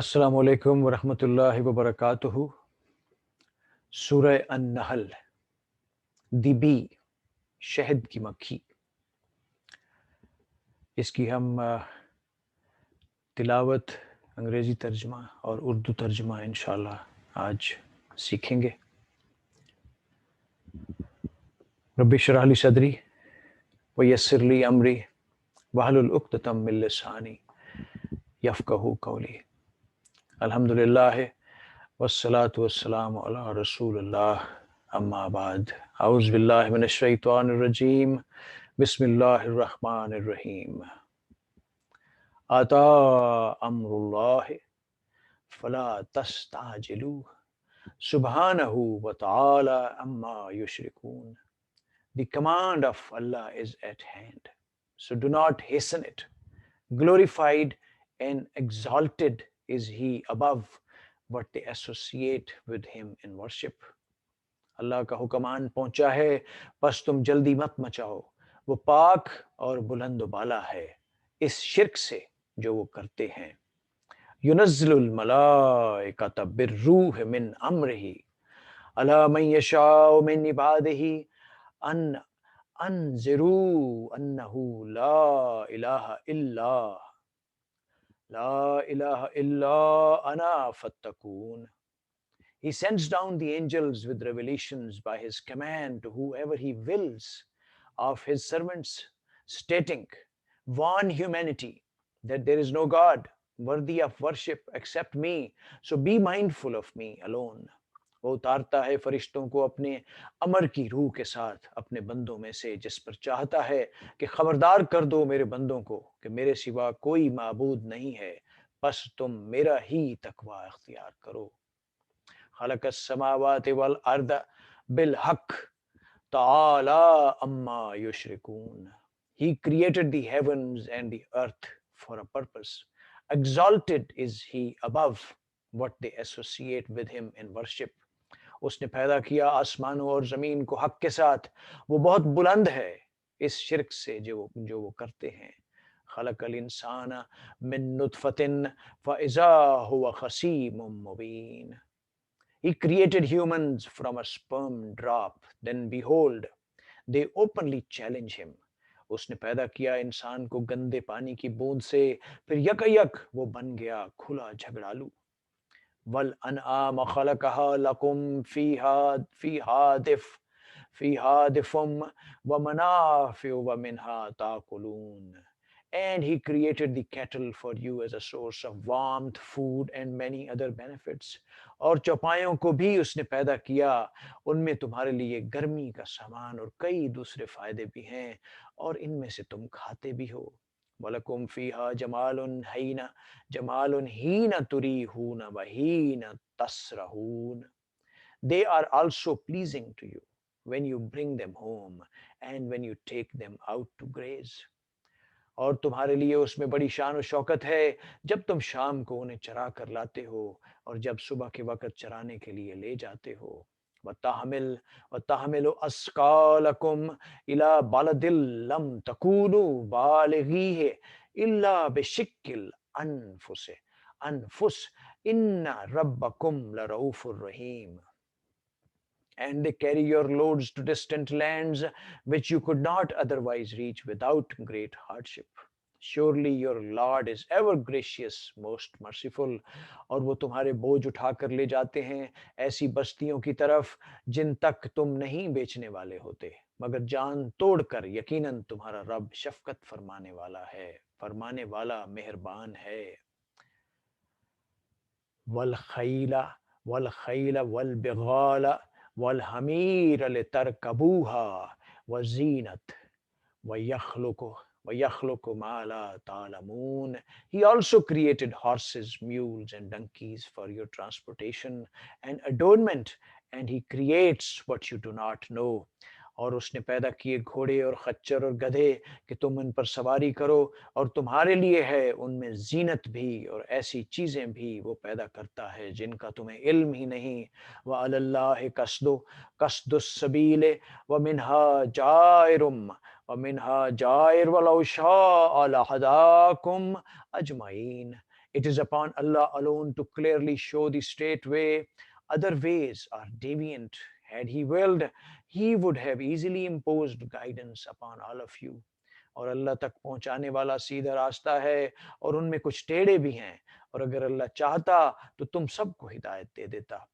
अस्सलामुअलैकुम वरहमतुल्लाहि वबरकातुहू। सूरह अन नहल, दी बी, शहद की मक्खी। इसकी हम तिलावत, अंग्रेज़ी तर्जमा और उर्दू तर्जमा इंशाअल्लाह आज सीखेंगे। रब्बि इश्रह ली सदरी व यस्सिर ली अमरी वहलुल उक़्दतम मिन लिसानी यफ़क़हू क़ौली। अल्हम्दुलिल्लाह वस्सलातु वस्सलामु अला रसूलिल्लाह, अम्मा बाद। औज़ु बिल्लाहि मिनश शैतानिर रजीम। बिस्मिल्लाहिर रहमानिर रहीम। आता अम्रुल्लाहि फला तस्ताजिलूह सुब्हानहू व तआला अम्मा युश्रिकून। The command of Allah is at hand, so do not hasten it. Glorified and exalted is He above what they associate with Him in worship. अल्लाह का हुक्मान पहुंचा है, बस तुम जल्दी मत मचाओ। वो पाक और बुलंद बाला है इस शिर्क से जो वो करते हैं। युनज़्ज़िलुल मलाइकता बिर्रूह मिन अम्रिही अला मन यशाउ मिन इबादिही अन अनज़िरू अन्नहु ला इलाहा इल्ला अना फत्तकून। He sends down the angels with revelations by his command to whoever he wills of his servants, stating, warn humanity that there is no God worthy of worship except me, so be mindful of me alone. वो उतारता है फरिश्तों को अपने अमर की रूह के साथ अपने बंदों में से, जिस पर चाहता है कि खबरदार कर दो मेरे बंदों को कि मेरे सिवा कोई माबूद नहीं है, बस तुम मेरा ही तकवा इख्तियार करो। खलक़स समावाति वल अर्द बिल हक़ तआला अम्मा युश्रिकून। He created the heavens and the earth for a purpose. Exalted is He above what they associate with Him in worship. उसने पैदा किया आसमानों और ज़मीन को हक के साथ, वो बहुत बुलंद है इस शिर्क से जो वो करते हैं। खलक़ल इंसाना मिन नुत्फ़तिन फ़इज़ा हुवा ख़सीमुम मुबीन। He created humans from a sperm drop, then behold, they openly challenge him. उसने पैदा किया इंसान को गंदे पानी की बूंद से, फिर यकयक वो बन गया खुला झगड़ालू। वल अनआम खलक़हा लकुम फीहा दिफुम व मनाफिउ व मिन्हा ताकुलून। And he created the cattle for you as a source of warmth, food and many other benefits. और चौपायों को भी उसने पैदा किया, उनमें तुम्हारे लिए गर्मी का सामान और कई दूसरे फायदे भी हैं, और इनमें से तुम खाते भी हो। वलकुम फीहा जमालुन हीना तुरीहून व हीना तसरहून। They are also pleasing to you when you bring them home and when you take them out to graze. और तुम्हारे लिए उसमें बड़ी शान और शौकत है जब तुम शाम को उन्हें चरा कर लाते हो और जब सुबह के वक़्त चराने के लिए ले जाते हो। वतहमिलु अस्कालकुम इला बलदिल लम तकूनु बालिगीहि इल्ला बिशिक्किल अनफुस इन्ना रब्बकुम लरऊफुर रहीम। And they carry your loads to distant lands which you could not otherwise reach without great hardship. Surely your Lord is ever gracious, most merciful. और वो तुम्हारे बोझ उठाकर ले जाते हैं ऐसी बस्तियों की तरफ जिन तक तुम नहीं बेचने वाले होते, मगर जान तोड़कर यकीनन तुम्हारा रब शफकत फरमाने वाला है, फरमाने वाला मेहरबान है। वल खैला वल बिगाला वल हमीर लितरकबूहा वज़ीनत वयख्लुकु मा ला तालमून। He also created horses, mules and donkeys for your transportation and adornment, and he creates what you do not know. और उसने पैदा किए घोड़े और खच्चर और गधे कि तुम उन पर सवारी करो, और तुम्हारे लिए है उनमें जीनत भी और ऐसी चीजें भी वो पैदा करता है जिनका तुम्हें इल्म ही नहीं। व अलल्लाहि कसदुस सबीले व मिन्हा Jair वलौ शाअ लहदाकुम अजमईन। It is upon Allah alone to clearly show the straight way. Other ways are deviant. Had He willed, He would have easily imposed guidance upon all of you. और अल्लाह तक पहुंचाने वाला सीधा रास्ता है, और उनमें कुछ टेढ़े भी हैं, और अगर अल्लाह चाहता तो तुम सबको हिदायत दे देता.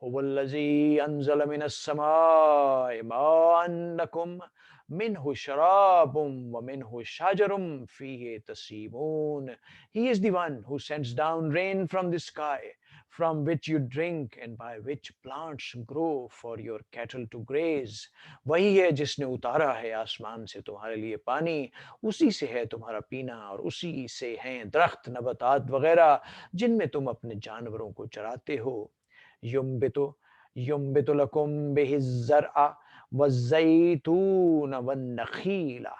हुवल्लज़ी अंज़ल मिनस्समाइ माअन लकुम मिन्हु शराबुम व मिन्हु शजरुम फीहि तसीमून. He is the one who sends down rain from the sky, from which you drink and by which plants grow for your cattle to graze. वही है जिसने उतारा है आसमान से तुम्हारे लिए पानी, उसी से है तुम्हारा पीना, और उसी से हैं दरख्त नबातात वगैरह जिनमें तुम अपने जानवरों को चराते हो. युम्बितु युम्बितु लकुम बिहिज़्ज़रअ वज़्ज़ैतून वन्नखीला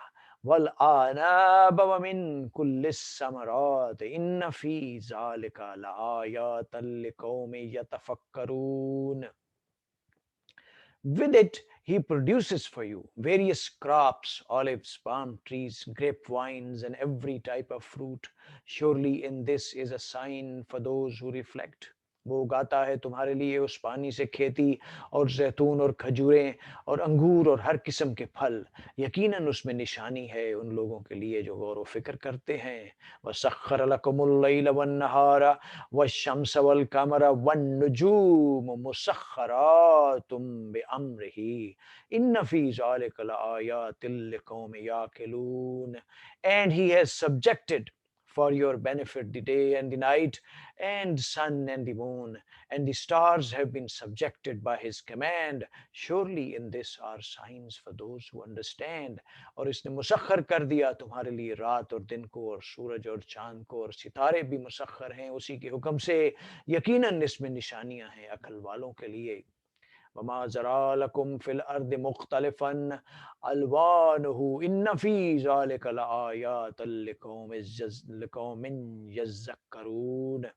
वलअनाब वमिन कुल्लिस्समरात इन्न फी ज़ालिका लआयातन लिक़ौमिन यतफ़क्करून. With it, he produces for you various crops, olives, palm trees, grapevines, and every type of fruit. Surely in this is a sign for those who reflect. वो उगाता है तुम्हारे लिए उस पानी से खेती और जैतून और खजूरें और अंगूर और हर किस्म के फल. यकीनन उसमें निशानी है उन लोगों के लिए जो गौर व फिक्र करते हैं. वसख्खर लकुमुल लैल वन नहारा वश्शम्स वल कमर वन नुजूम मुसख्खरातुम बिअम्रिही इन्न फी ज़ालिका लआयातिल लिक़ौमिन याक़िलून. And he has subjected for your benefit the day and the night, and sun and the moon, and the stars have been subjected by his command. Surely in this are signs for those who understand. और इसने मुसख्खर कर दिया तुम्हारे लिए रात और दिन को, और सूरज और चांद को, और सितारे भी मुसख्खर हैं उसी के हुक्म से. यकीनन इसमें निशानियां हैं अकल वालों के लिए. वमा ज़रा लकुम फिल अर्द मुख्तलिफन अलवानुहु इन्न फी ज़ालिका लआयातन लिक़ौमिन यज़्ज़क्करून.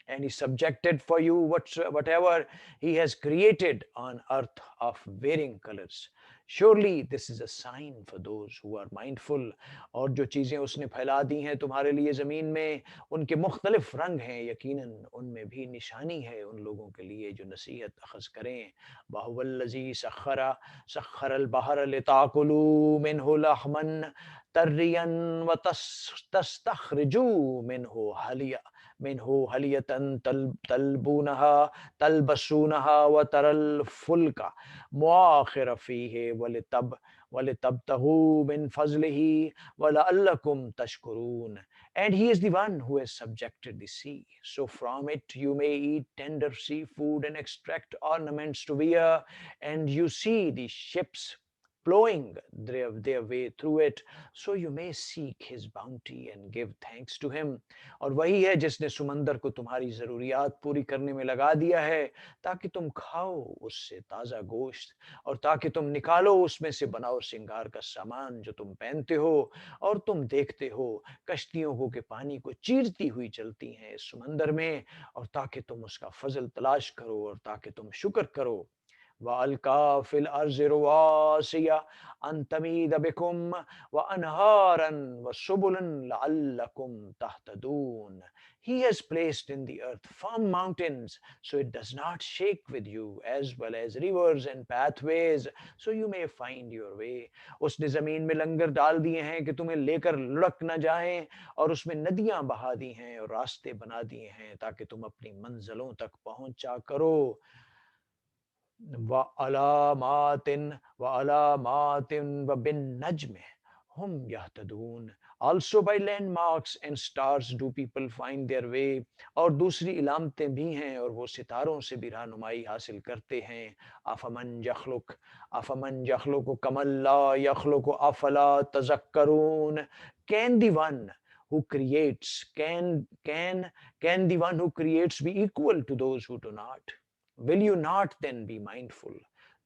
And he subjected for you whatever he has created on earth of varying colors. Surely this is a sign for those who are mindful. और जो चीज़ें उसने फैला दी हैं तुम्हारे लिए ज़मीन में, उनके मुख्तलिफ रंग हैं. यकीनन उनमें भी निशानी है उन लोगों के लिए जो नसीहत अखज़ करें. वहुवल्लज़ी सख्खरल बहर लिताकुलू मिन्हु लहमन तर्रियन व तस्तखरिजू मिन्हु हलिया मिन्हु हलियतन तलबूनहा तलबसूनहा व तरल फुल्का मुआखिर फीहे वलितबतगू मिन फज़लिही वलअल्लकुम तशकुरून. And he is the one who has subjected the sea, so from it you may eat tender seafood and extract ornaments to wear, and you see the ships plowing their way through it, so you may seek his bounty and give thanks to him. और वही है जिसने समंदर को तुम्हारी ज़रूरियात पूरी करने में लगा दिया है, ताकि तुम खाओ उससे ताज़ा गोश्त, और ताकि तुम निकालो उसमें से बनाओ सिंगार का सामान जो तुम पहनते हो, और तुम देखते हो कश्तियों को के पानी को चीरती हुई चलती हैं इस समंदर में, और ताकि तुम उसका फजल तलाश करो, और ताकि तुम शुक्र करो. وألقى في الأرض رواسي أن تميد بكم وأنهارا وسبلا لعلكم تهتدون. He has placed in the earth firm mountains so it does not shake with you, as well as rivers and pathways so you may find your way. उसने जमीन में लंगर डाल दिए हैं कि तुम्हें लेकर लुढ़क न जाएं, और उसमें नदियां बहा दी हैं और रास्ते बना दिए हैं ताकि तुम अपनी मंजिलों तक पहुंचा करो. وعلامات وعلامات وبالنجم هم يهتدون. Also by landmarks and stars do people find their way. और दूसरी इलामतें भी हैं और वो सितारों से भी रहनुमाई हासिल करते हैं. अफमन यखलुक कमल्ला यखलुक अफला तज़क्करून. Can the one who creates can the one who creates be equal to those who do not? Will you not then be mindful?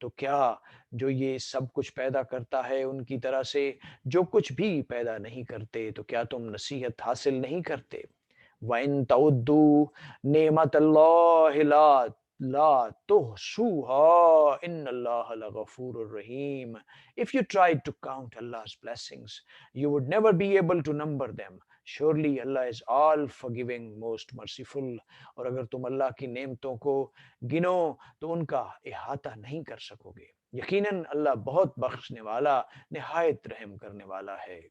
तो क्या जो ये सब कुछ पैदा करता है उनकी तरह से जो कुछ भी पैदा नहीं करते, तो क्या तुम नसीहत हासिल नहीं करते? वइन तउद्दू नेमतल्लाहि ला tuhsuha innallaha laghafurur rahim. If you tried to count Allah's blessings, you would never be able to number them. Surely Allah is all forgiving, most merciful. और अगर तुम अल्लाह की नेमतों को गिनो तो उनका इहाता नहीं कर सकोगे। यकीनन अल्लाह बहुत बख्शने वाला, निहायत रहम करने वाला है।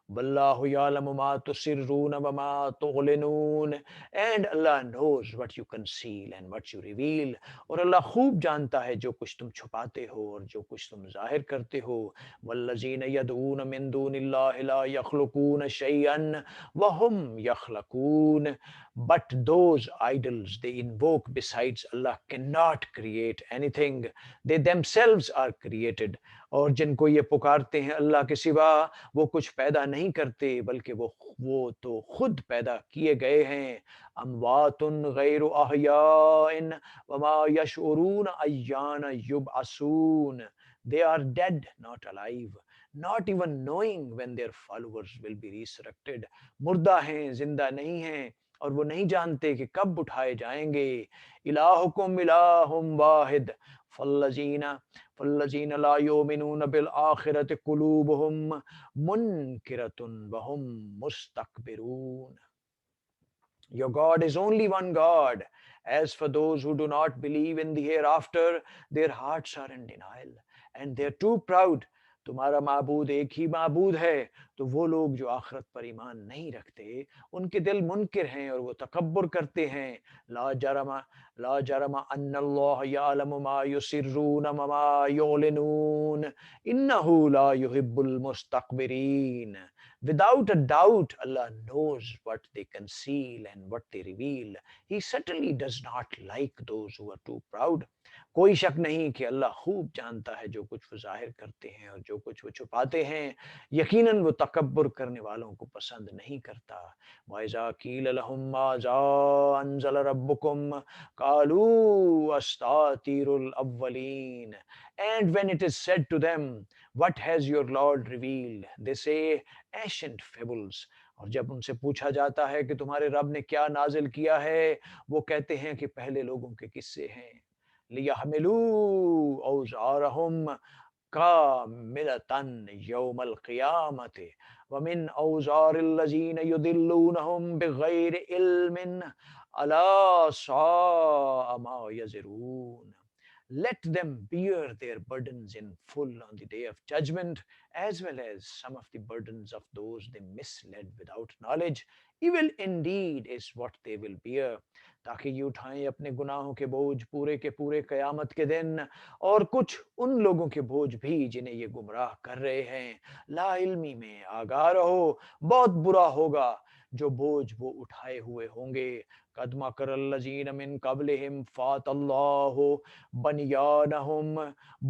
Wallahu ya'lamu ma tusirruna wa ma tu'linun. And Allah knows what you conceal and what you reveal. और अल्लाह खूब जानता है जो कुछ तुम छुपाते हो और जो कुछ तुम जाहिर करते हो। वल्लज़ीन यदऊन मिन दूनिल्लाहि ला यख्लुकून शैअन व हुम यख्लकून. But those idols they invoke besides Allah cannot create anything. They themselves are created. और जिनको ये पुकारते हैं अल्लाह के सिवा, वो कुछ पैदा नहीं करते, बल्कि वो तो खुद पैदा किए गए हैं। अमवातुन गैरु अहयाइन वमा यशउरून Ayyan युबअसून. They are dead, not alive, not even knowing when their followers will be resurrected. मुर्दा हैं, जिंदा नहीं हैं, और वो नहीं जानते कि कब उठाए जाएंगे। इलाहुकुम इलाहुम वाहिद फल्लजीना फल्लजीन ला युमिनून bill आखिरति कुलूबुहुम मुनकिरतुन वहुम मुस्तकबिरून. Your God is only one God. As for those who do not believe in the hereafter, their hearts are in denial and they are too proud. तुम्हारा माबूद एक ही माबूद है, तो वो लोग जो आखिरत पर ईमान नहीं रखते, उनके दिल मुनकिर हैं और वो तकब्बुर करते हैं। ला जरमा ला जरमा अन्नल्लाह यअलमु मा युसिर्रून व मा युलिनून इन्नहु ला युहिब्बुल मुस्तकबिरीन. Without a doubt, Allah knows what they conceal and what they reveal. He certainly does not like those who are too proud. कोई शक नहीं कि अल्लाह खूब जानता है जो कुछ वो जाहिर करते हैं और जो कुछ वो छुपाते हैं। यकीनन वो तकब्बुर करने वालों को पसंद नहीं करता। वइज़ा क़ील लहुम Maaza अंज़ल रब्बुकुम क़ालू अस्तातीरुल अव्वलीन. And when it is said to them, what has your Lord revealed? They say ancient fables. और जब उनसे पूछा जाता है कि तुम्हारे रब ने क्या नाजिल किया है, वो कहते हैं कि पहले लोगों के किस्से हैं। लियहमिलू औज़ारहुम कामिलतन यौमल क़ियामति व मिन औज़ारिल लज़ीन युदिल्लूनहुम बिग़ैरि इल्मिन अला साअ मा यज़िरून. Let them bear their burdens in full on the day of judgment, as well as some of the burdens of those they misled without knowledge. Evil indeed is what they will bear. ताकि ये उठाएं अपने गुनाहों के बोझ पूरे के पूरे कयामत के दिन, और कुछ उन लोगों के बोझ भी जिन्हें ये गुमराह कर रहे हैं। ला इल्मी में आगाह रहो, बहुत बुरा होगा जो बोझ वो उठाए हुए होंगे। कद मकरल्लज़ीन मिन क़ब्लिहिम फ़ातल्लाहु बनियानहुम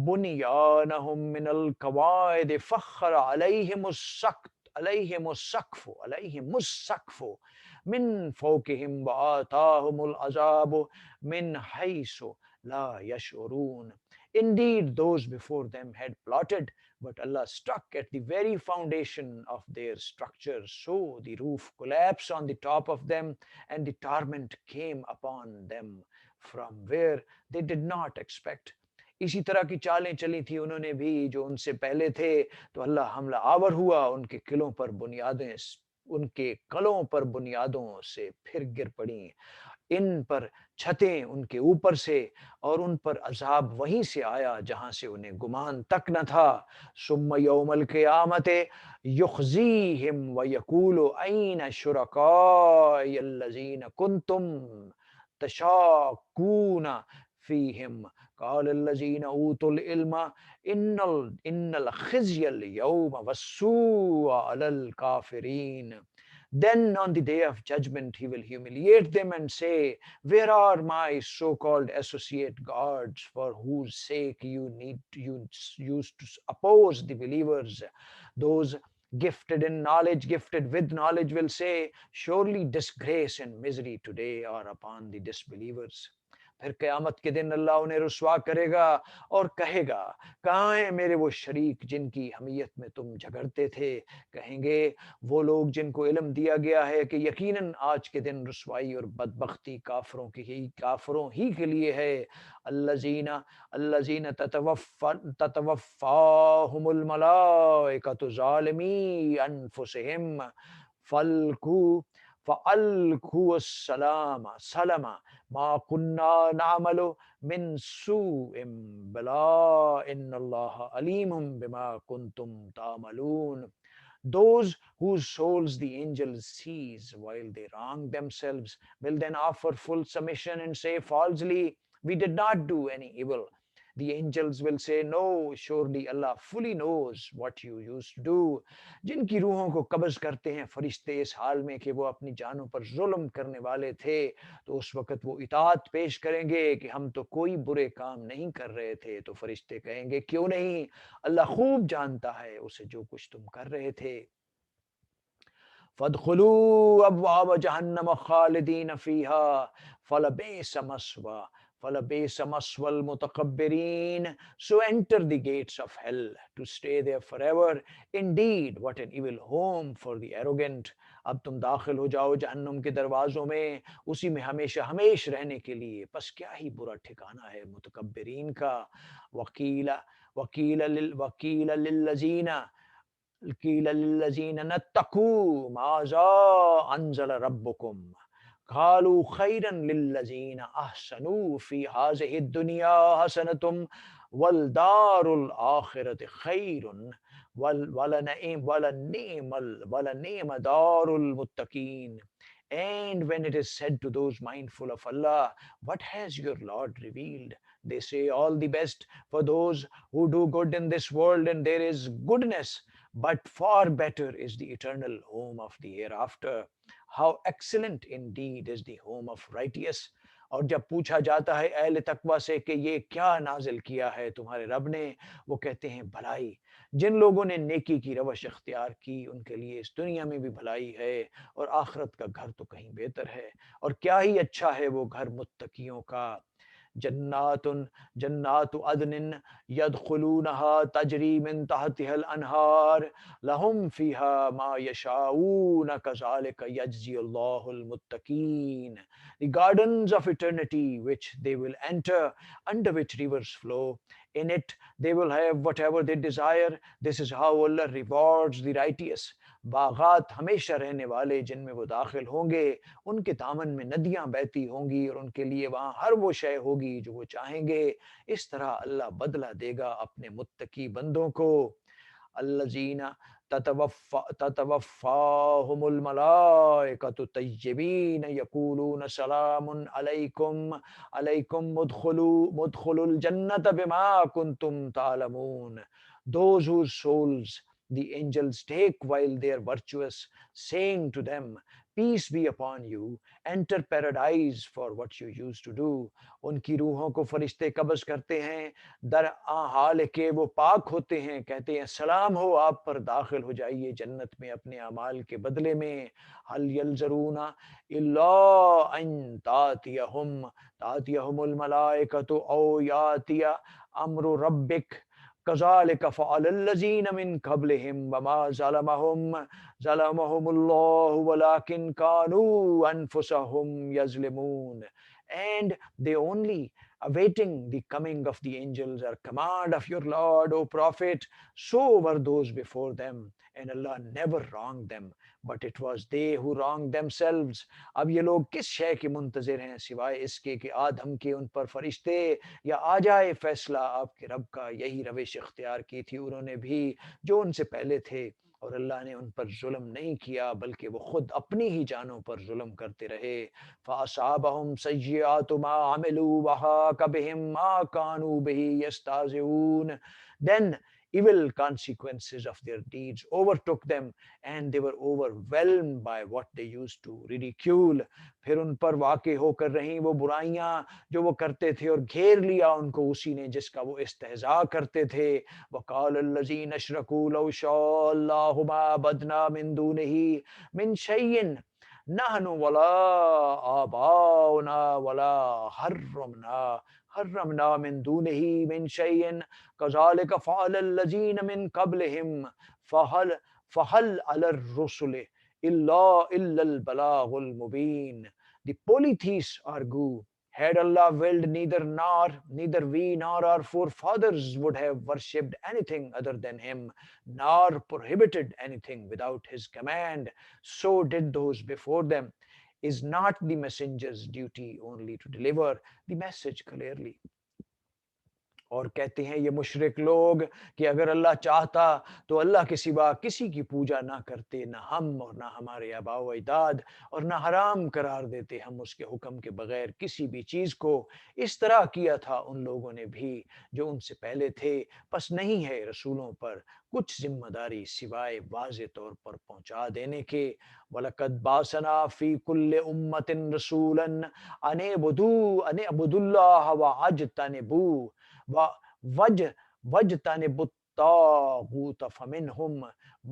बुनियानहुम मिनल क़वाइद फ़ख़्र अलैहिमुस्सक़्फ़ु मिन फ़ौक़िहिम व आताहुमुल अज़ाबु मिन हैसु ला यशऊरून. Indeed, those before them had plotted, but Allah struck at the very foundation of their structure. So the roof collapsed on the top of them, and the torment came upon them from where they did not expect. इसी तरह की चालें चली थी उन्होंने भी जो उनसे पहले थे, तो अल्लाह हमला आवर हुआ, उनके कलों पर बुनियादों से फिर गिर पड़ी। इन पर छतें उनके ऊपर से, और उन पर अजाब वहीं से आया जहां से उन्हें गुमान तक न था। सुम्म यौमल क़ियामते युख़ज़ीहिम व यक़ूलु अय्न शुरकायल्लज़ीन कुन्तुम तशाक्कून फ़ीहिम क़ालल्लज़ीन ऊतुल इल्म इन्नल ख़िज़्यल यौम वस्सूअ अलल काफ़िरीन. Then on the day of judgment, he will humiliate them and say, where are my so-called associate gods for whose sake you used to oppose the believers? Those gifted in knowledge, gifted with knowledge will say, surely disgrace and misery today are upon the disbelievers. फिर क़यामत के दिन अल्लाह उन्हें रुसवा करेगा और कहेगा, कहाँ हैं मेरे वो शरीक जिनकी हमीयत में तुम झगड़ते थे? कहेंगे, वो लोग जिनको इल्म दिया गया है कि यकीनन आज के दिन रुसवाई और बदबख्ती काफिरों ही के लिए है। अल्लज़ीना अल्लज़ीना ततवफ़्फ़ाहुमुल मलाइकतु ज़ालिमी अनफुसिहिम फल्कू फ़अल्कू अस्सलामा सलमा मा कुन्ना नअमलु मिन सूइम बला इन्नल्लाहा अलीमुम बिमा कुंतुम तामलून. Those whose souls the angels seize while they wrong themselves will then offer full submission and say falsely, we did not do any evil. The angels will say, no, surely Allah fully knows what you used to do. जिनकी रूहों को कब्ज करते हैं फरिश्ते इस हाल में कि वो अपनी जानों पर जुल्म करने वाले थे, तो उस वक़्त वो इताअत पेश करेंगे कि हम तो कोई बुरे काम नहीं कर रहे थे. तो फरिश्ते कहेंगे, क्यों नहीं, अल्लाह खूब जानता है उसे जो कुछ तुम कर रहे थे. फदखुलू अब्वाब जहन्नम खालिदीन फीहा फलबीस Maswa फलबीस मस्वल मुतकब्बिरीन. So enter the gates of hell to stay there forever. Indeed, what an evil home for the arrogant. अब तुम दाखिल हो जाओ जहन्नुम के दरवाजों में, उसी में हमेशा हमेश रहने के लिए. बस क्या ही बुरा ठिकाना है मुतकब्बिरीन का. वकीला वकील लिल्लजीना कील लिल्लज़ीना नत्तकू माज़ा अंज़ल रब्बुकुम क़ालू खैरन लिल्लज़ीना अहसनू फ़ी हाज़िहि दुनिया हसनतुम वल Darul आखिरति Khairun वलनिअम Darul मुत्तकीन. And when it is said to those mindful of Allah, what has your Lord revealed? They say, all the best for those who do good in this world, and there is goodness, but far better is the eternal home of the hereafter. How excellent indeed is the home of righteous. और जब पूछा जाता है अहले तकवा से कि ये क्या नाजिल किया है तुम्हारे रब ने, वो कहते हैं भलाई. जिन लोगों ने नेकी की रवश इख्तियार की उनके लिए इस दुनिया में भी भलाई है और आखिरत का घर तो कहीं बेहतर है. और क्या ही अच्छा है वो घर मुत्तकियों का. जन्नातुन जन्नातु अदनिन यदखुलूनहा तजरी मिन तहतिहल अनहार लहुम फीहा मा यशाऊन कज़ालिक यजज़ियुल्लाहुल मुत्तकीन. The gardens of eternity which they will enter, under which rivers flow. In it they will have whatever they desire. This is how Allah rewards the righteous. बागात हमेशा रहने वाले जिनमें वो दाखिल होंगे, उनके दामन में नदियां बहती होंगी और उनके लिए वहां हर वो शय होगी जो वो चाहेंगे. इस तरह अल्लाह बदला देगा अपने मुत्तकी बंदों को. अल्लज़ीना ततवफ़्फ़ाहुमुल मलाइकतु तय्यबीन यक़ूलून सलामुन अलैकुम मुदखुलुल जन्नत बिमा कुंतुम तालमून. Those whose souls the angels take while they are virtuous, saying to them, peace be upon you, enter paradise for what you used to do. उनकी रूहों को फरिश्ते कब्ज़ करते हैं, दर हाल के वो पाक होते हैं, कहते हैं सलाम हो आप पर, दाखिल हो जाइए जन्नत में अपने अमाल के बदले में. हल यलजरूना इल्ला अन तातियहुमुल मलाइकतु औ यातिया अम्रु रब्बिक कज़ालिक फ़अलल्लज़ीन मिन क़ब्लिहिम वमा ज़लमहुमुल्लाहु वलाकिन कानू अनफुसहुम यज़लिमून. And they only awaiting the coming of the angels or command of your Lord, O Prophet. So were those before them, and Allah never wronged them, but it was they who wronged themselves. अब ये लोग किस शय के मुंतज़िर हैं सिवाय इसके कि आदम के उन पर फरिश्ते या आ जाए फैसला आपके रब का. यही रविश इख्तियार की थी उन्होंने भी जो उनसे पहले थे, और अल्लाह ने उन पर जुल्म नहीं किया बल्कि वो खुद अपनी ही जानों पर जुल्म करते रहे. फ़असाबहुम सय्यिआतु मा अमिलू वहाक बिहिम मा कानू बिही यस्ताज़िऊन. Then evil consequences of their deeds overtook them and they were overwhelmed by what they used to ridicule. फिर उन पर वाक़े होकर रहीं वो बुराइयां जो वो करते थे और घेर लिया उनको उसी ने जिसका वो इस्तेहज़ा करते थे. वक़ालल्लज़ीना अशरकू लौ शाअ अल्लाहु मा अबदना मिन दूनिही मिन शैइन नहनु वला आबाउना वला हर्रमना हर्रमना मिन दूनिही मिन शैइन कज़ालिक फ़अलल्लज़ीन मिन क़ब्लिहिम फ़हल फ़हल अलर रुसुल इल्लल बलागुल मुबीन. The polytheists argue, had Allah willed, neither we nor our forefathers would have worshipped anything other than Him, nor prohibited anything without His command. So did those before them. Is not the messenger's duty only to deliver the message clearly? और कहते हैं ये मुशरिक लोग कि अगर अल्लाह चाहता तो अल्लाह के सिवा किसी की पूजा ना करते, ना हम और ना हमारे आबा व अजदाद, और ना हराम करार देते हम उसके हुक्म के बगैर किसी भी चीज़ को. इस तरह किया था उन लोगों ने भी जो उनसे पहले थे. बस नहीं है रसूलों पर कुछ जिम्मेदारी सिवाय वाज़े तौर पर पहुंचा देने के. वलकद बासना फी कुल्ले उम्मतिन रसूलन अने अबुदुल्लाह व अजतनिबू व वज वजतनिबुत तागूत फमिनहुम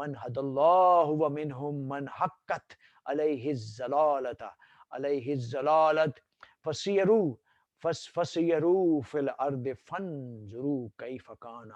मन हदल्लाहु व मिनहुम मन हक्कत अलैहि ज़लालत फसियरू फसियरू फिल अर्द फंजुरू कैफ कान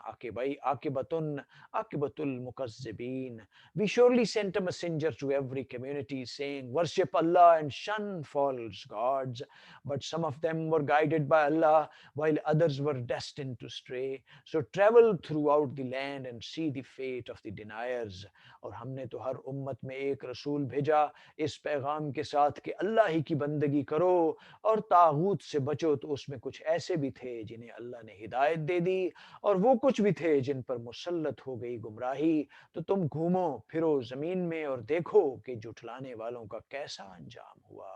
आकिबतुल मुकज्जिबीन. We surely sent a messenger to every community saying, worship Allah and shun false gods. But some of them were guided by Allah while others were destined to stray. So travel throughout the land and see the fate of the deniers. और हमने तो हर उम्मत में एक रसूल भेजा इस पैगाम के साथ कि अल्लाह ही की बंदगी करो और तागूत से बचो. तो उसमें कुछ ऐसे भी थे जिन्हें अल्लाह ने हिदायत दे दी और वो कुछ भी थे जिन पर मुसल्लत हो गई गुमराही. तो तुम घूमो फिरो जमीन में और देखो कि जुठलाने वालों का कैसा अंजाम हुआ.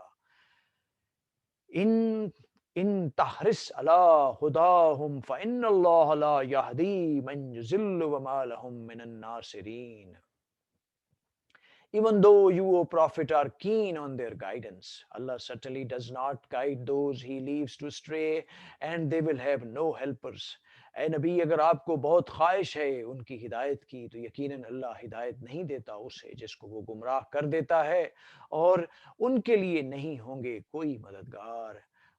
इन इन तहरिस अला हुदाहुम फइन्नल्लाह ला यहदी मन युज़िल्लु व मा लहुम मिनन Nasirin. Even though you, O Prophet, are keen on their guidance, Allah certainly does not guide those He leaves to stray, and they will have no helpers. ए नबी, अगर आपको बहुत ख्वाहिश है उनकी हिदायत की तो यकीनन अल्लाह हिदायत नहीं देता उसे जिसको वो गुमराह कर देता है, और उनके लिए नहीं होंगे कोई मददगार.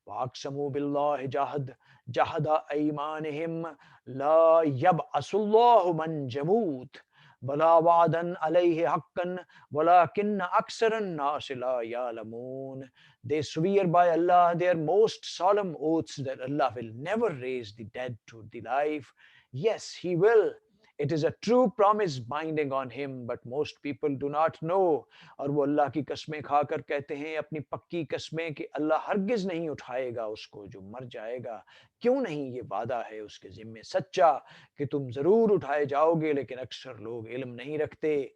वाक़समू बिल्लाहि जहदा ऐमानिहिम ला यबअसुल्लाहु मन जमूत बला वादन अलैहि हक्कन वलाकिन्न अक्सरन नास ला यालमून. They swear by Allah their most solemn oaths that Allah will never raise the dead to the life. Yes, He will. It is a true promise binding on Him, but most people do not know. और वो अल्लाह की कस्में खाकर कहते हैं अपनी पक्की कस्में कि अल्लाह हरगिज नहीं उठाएगा उसको जो मर जाएगा. क्यों नहीं, ये वादा है उसके जिम्मे सच्चा कि तुम जरूर उठाए जाओगे, लेकिन अक्सर लोग इल्म नहीं रखते.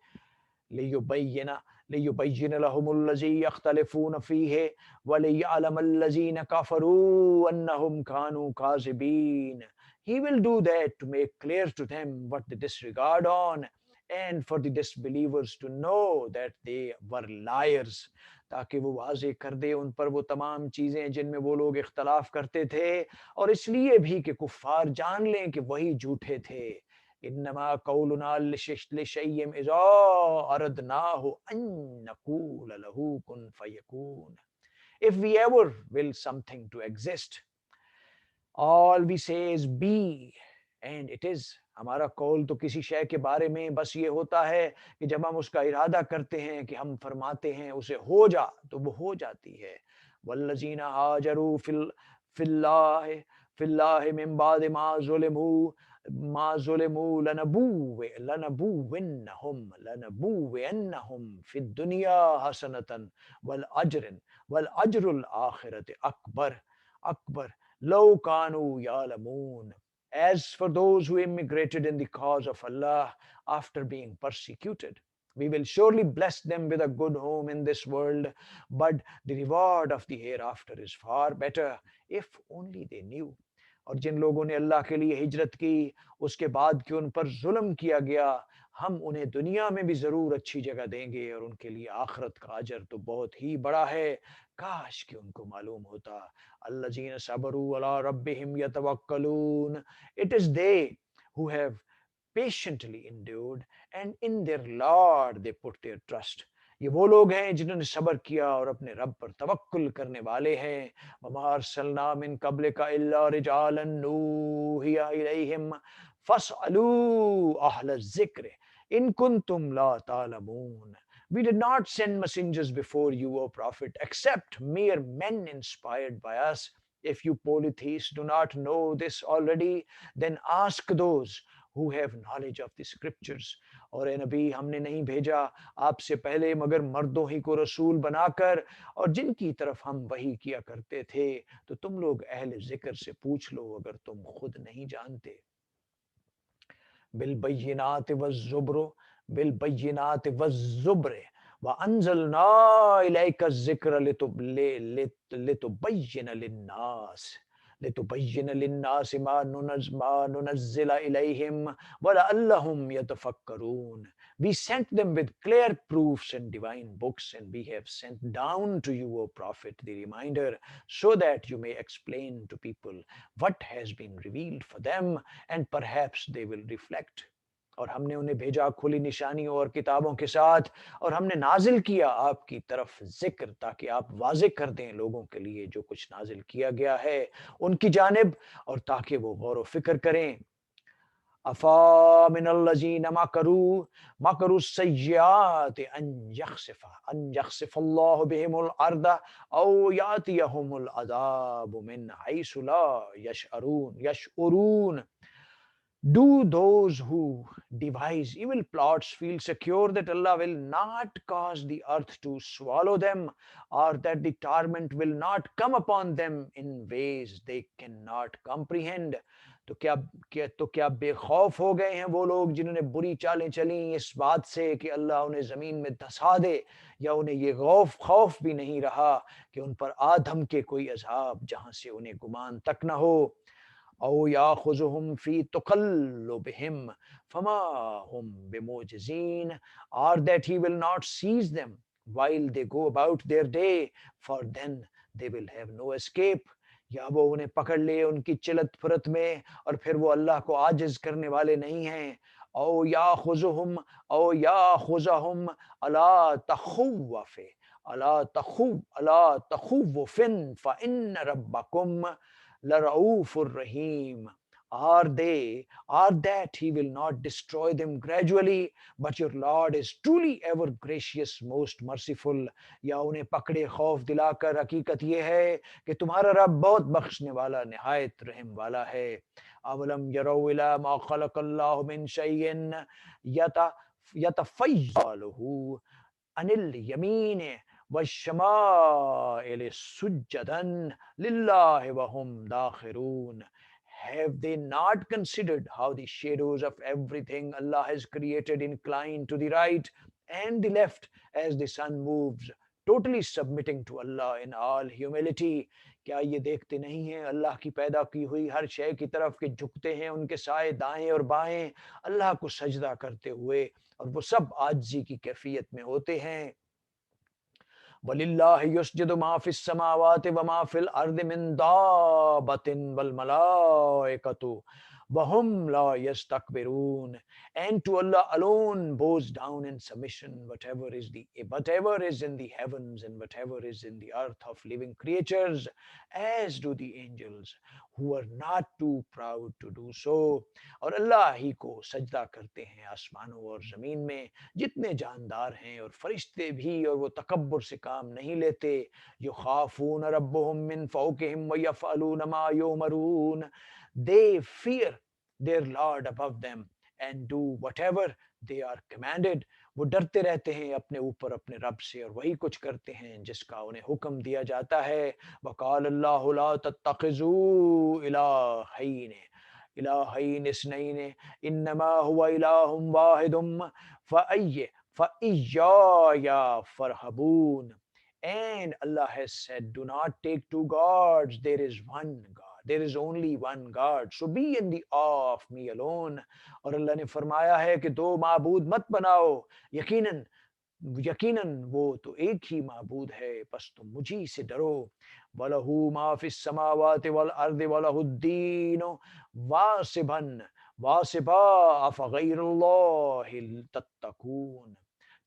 लियुबय्यिना लियुबय्यिन लहुमुल्लज़ी यख्तलिफून फ़ीहि वलियअलमल्लज़ीन कफ़रू अन्नहुम कानू काज़िबीन. He will do that to make clear to them what they disregard on, and for the disbelievers to know that they were liars. ताकि वो वाज़े कर दे उन पर वो तमाम चीज़ें जिनमें वो लोग इख्तलाफ करते थे, और इसलिए भी कि कुफ़ार जान लें कि वही झूठे थे. इन्नमा कौलुना लिशैइन इज़ा अरदनाहु अन नक़ूल लहू कुन फयकून. If we ever will something to exist, all we say is be and it is. हमारा कौल तो किसी शय के बारे में बस ये होता है कि जब हम उसका इरादा करते हैं कि हम फरमाते हैं उसे हो जा तो वो हो जाती है. वल्लजीना हाजरू फिल्लाह फिल्लाह मिन बाद मा ज़ुलिमू लनबुव्वन्नहुम फिद दुनिया हसनतन वल अजरुल आखिरत अकबर लौ कानू यालमून. As for those who immigrated in the cause of Allah after being persecuted, we will surely bless them with a good home in this world, but the reward of the hereafter is far better if only they knew. और जिन लोगों ने अल्लाह के लिए हिजरत की उसके बाद कि उन पर जुल्म किया गया, हम उन्हें दुनिया में भी जरूर अच्छी जगह देंगे और उनके लिए आखिरत का अजर तो बहुत ही बड़ा है. काश कि उनको मालूम होता. अल्लज़ीन सबरू अला रब्बिहिम यतवक्कलून. It is they who have patiently endured and in their Lord they put their trust. ये वो लोग हैं जिन्होंने सब्र किया और अपने रब पर तवक्कुल करने वाले हैं। वमा अरसलना मिन क़ब्लिका इल्ला रिजालन नूहिया इलैहिम फस्अलू अहल ज़िक्र इन कुंतुम ला तालमून। We did not send messengers before you, O Prophet, except mere men inspired by us. If you polytheists do not know this already, then ask those who have knowledge of the scriptures. और ए नबी, हमने नहीं भेजा आपसे पहले मगर मर्दों ही को रसूल बनाकर, और जिनकी तरफ हम वही किया करते थे, तो तुम लोग अहले जिक्र से पूछ लो अगर तुम खुद नहीं जानते। बिलबय्यिनाति वज़्ज़ुब्र बिलबय्यिनाति वज़्ज़ुब्र वअंज़लना इलैका ज़िक्र लितुबय्यिन लिन्नास मा नुनज़्ज़िल इलैहिम वलअल्लहुम यतफ़क्करून। We sent them with clear proofs and divine books, and we have sent down to you, O Prophet, the reminder, so that you may explain to people what has been revealed for them, and perhaps they will reflect. और हमने उन्हें भेजा खुली निशानियों और किताबों के साथ, और हमने नाजिल किया आपकी तरफ जिक्र ताकि आप वाज़े कर दें लोगों के लिए जो कुछ नाजिल किया गया है उनकी जानिब, और ताकि वो गौर व फिक्र करें। अफा मिनल्लज़ीन मकरू सय्यात अन यख्सिफल्लाहु बिहिमुल अर्द औ यातियहुमुल अज़ाबु मिन हैसु ला यशअरून। Do those who devise evil plots feel secure that Allah will not cause the earth to swallow them, or that the torment will not come upon them in ways they cannot comprehend? तो क्या बेखौफ हो गए हैं वो लोग जिन्होंने बुरी चालें चली इस बात से कि अल्लाह उन्हें जमीन में धंसा दे, या उन्हें ये खौफ भी नहीं रहा कि उन पर आधम के कोई अजाब जहां से उन्हें गुमान तक न हो। औ याखुजुहुम फी तुकल्लुबिहिम फमा हुम बिमुजिजीन, or that he will not seize them while they go about their day, for then they will have no escape। या वो उन्हें पकड़ ले उनकी चिलत फुरत में, और फिर वो अल्लाह को आजिज करने वाले नहीं हैं। औ याखुजहुम अला तखुव्वफे अला तखुव्वुफिन फ़इन्न रब्बकुम लरऊफुर रहीम। Are that he will not destroy them gradually, but your Lord is truly ever gracious, most merciful। या उन्हें पकड़े खौफ दिलाकर, हकीकत यह है कि तुम्हारा रब बहुत बख्शने वाला निहायत रहम वाला है। अवलम यरौ इला मा खलक़ल्लाहु मिन शैइन यतफ़य्यलुहु Anil Yamin वश्शमाइल सुज्जदन लिल्लाहि वहुम दाखिरून। Have they not considered how the shadows of everything Allah has created incline to the right and the left as the sun moves, totally submitting to Allah in all humility? क्या ये देखते नहीं हैं अल्लाह की पैदा की हुई हर शय की तरफ के झुकते हैं उनके साए दाएं और बाएं अल्लाह को सजदा करते हुए, और वो सब आजिज़ी की कैफियत में होते हैं। वलिल्लाहि युस्जदु मा फिस समावाति व मा फिल अर्दि मिन दाबतिन वल मलाइकतु वहुम ला यस्तकबिरून। And to Allah alone bows down in submission whatever is in the heavens and whatever is in the earth of living creatures, as do the angels who are not too proud to do so। और अल्लाह ही को सजदा करते हैं आसमानों और जमीन में जितने जानदार हैं, और फरिश्ते भी, और वो तकब्बुर से काम नहीं लेते। युखाफून रब्बुहुम मिन फौकिहिम व यफअलून मा युमरून। They fear their Lord above them and do whatever they are commanded। वो डरते रहते हैं अपने ऊपर अपने रब से, और वही कुछ करते हैं जिसका उन्हें हुक्म दिया जाता है। वक़ाल अल्लाहु ला तत्तखिज़ू इलाहैन इलाहैन इस्नैन इन्नमा हुवा इलाहुम वाहिदुम फ़इय्याया फ़रहबून। And Allah has said, do not take two gods, there is one God, there is only one God, so be in the awe of me alone। और अल्लाह ने फरमाया है कि दो माबूद मत बनाओ, यकीनन यकीनन वो तो एक ही माबूद है, बस तुम मुझी से डरो। वलहु मा फिस समावाति वल अर्दि वलहुद्दीन वासिबन वासिबा अफगैरुल्लाहि तत्तकून।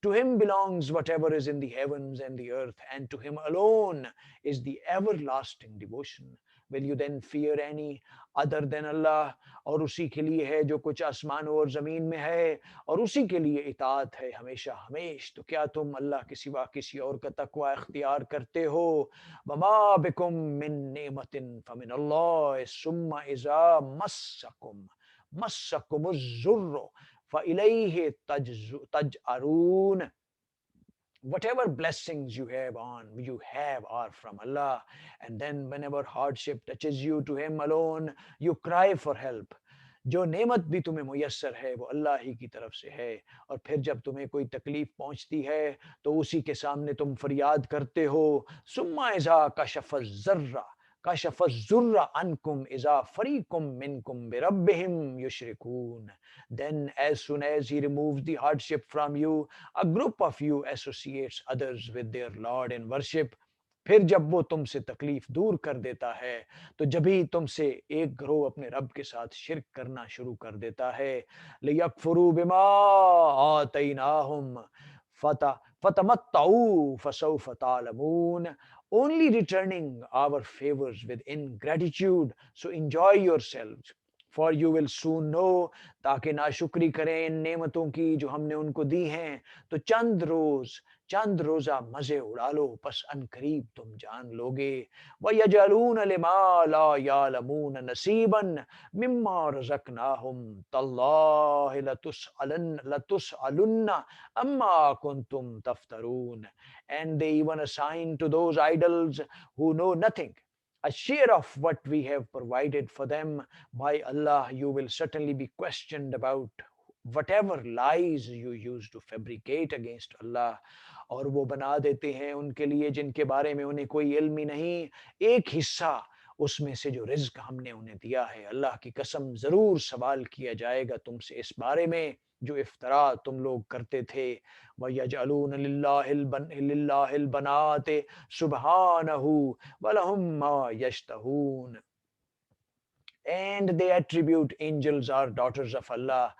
To him belongs whatever is in the heavens and the earth, and to him alone is the everlasting devotion. Will you then fear any other than Allah? और उसी के लिए है जो कुछ आसमानों और ज़मीन में है, और उसी के लिए इताअत है हमेशा हमेश। तो क्या तुम अल्लाह के सिवा किसी और का तकवा इख्तियार करते हो? वमा बिकुम मिन नेमतिन फमिनल्लाह सुम्मा इज़ा मस्सकुम मस्सकुमुज़्ज़ुर्रु फ़इलैहि तजअरून। Whatever blessings you have are from Allah. And then whenever hardship touches you, to him alone you cry for help. जो नेमत भी तुम्हें मुयस्सर है वो अल्लाह ही की तरफ से है, और फिर जब तुम्हें कोई तकलीफ पहुंचती है तो उसी के सामने तुम फरियाद करते हो। सुम्मा इज़ा कशफ़ ज़ुर्रा अनकुम इज़ा फ़रीकुम मिनकुम बिरब्बिहिम युशरिकून। Then as soon as he removes the hardship from you, a group of you associates others with their Lord in worship. फिर जब वो तुमसे तकलीफ दूर कर देता है तो जभी तुमसे एक ग्रोह अपने रब के साथ शिरक करना शुरू कर देता है। लियकफुरू बिमा आतैनाहुम फता फतमत्ताऊ फसौफ तालमून। Only returning our favors with ingratitude, so enjoy yourselves, for you will soon know। ताकि नाशुक्री करें इन नेमतों की जो हमने उनको दी हैं, तो चंद रोजा मजे उड़ा लो, बस अनकरीब तुम जान लोगे। वयजलून लिमा ला यालमून नसीबन मिम्मा रज़कनाहुम तल्लाहि लतुसअलुन्ना अम्मा कुंतुम तफ्तरून। And they even assign to those idols who know nothing a share of what we have provided for them. By Allah, you will certainly be questioned about whatever lies you used to fabricate against Allah। और वो बना देते हैं उनके लिए जिनके बारे में उन्हें कोई इल्म ही नहीं, एक हिस्सा उसमें से जो रिज्क हमने उन्हें दिया है। अल्लाह की कसम, जरूर सवाल किया जाएगा तुमसे इस बारे में जो इफ्तरा तुम लोग करते थे। वयजअलून लिल्लाहिल बनाते सुब्हानहू वलहुम मा यश्तहून। And they attribute angels are daughters of Allah.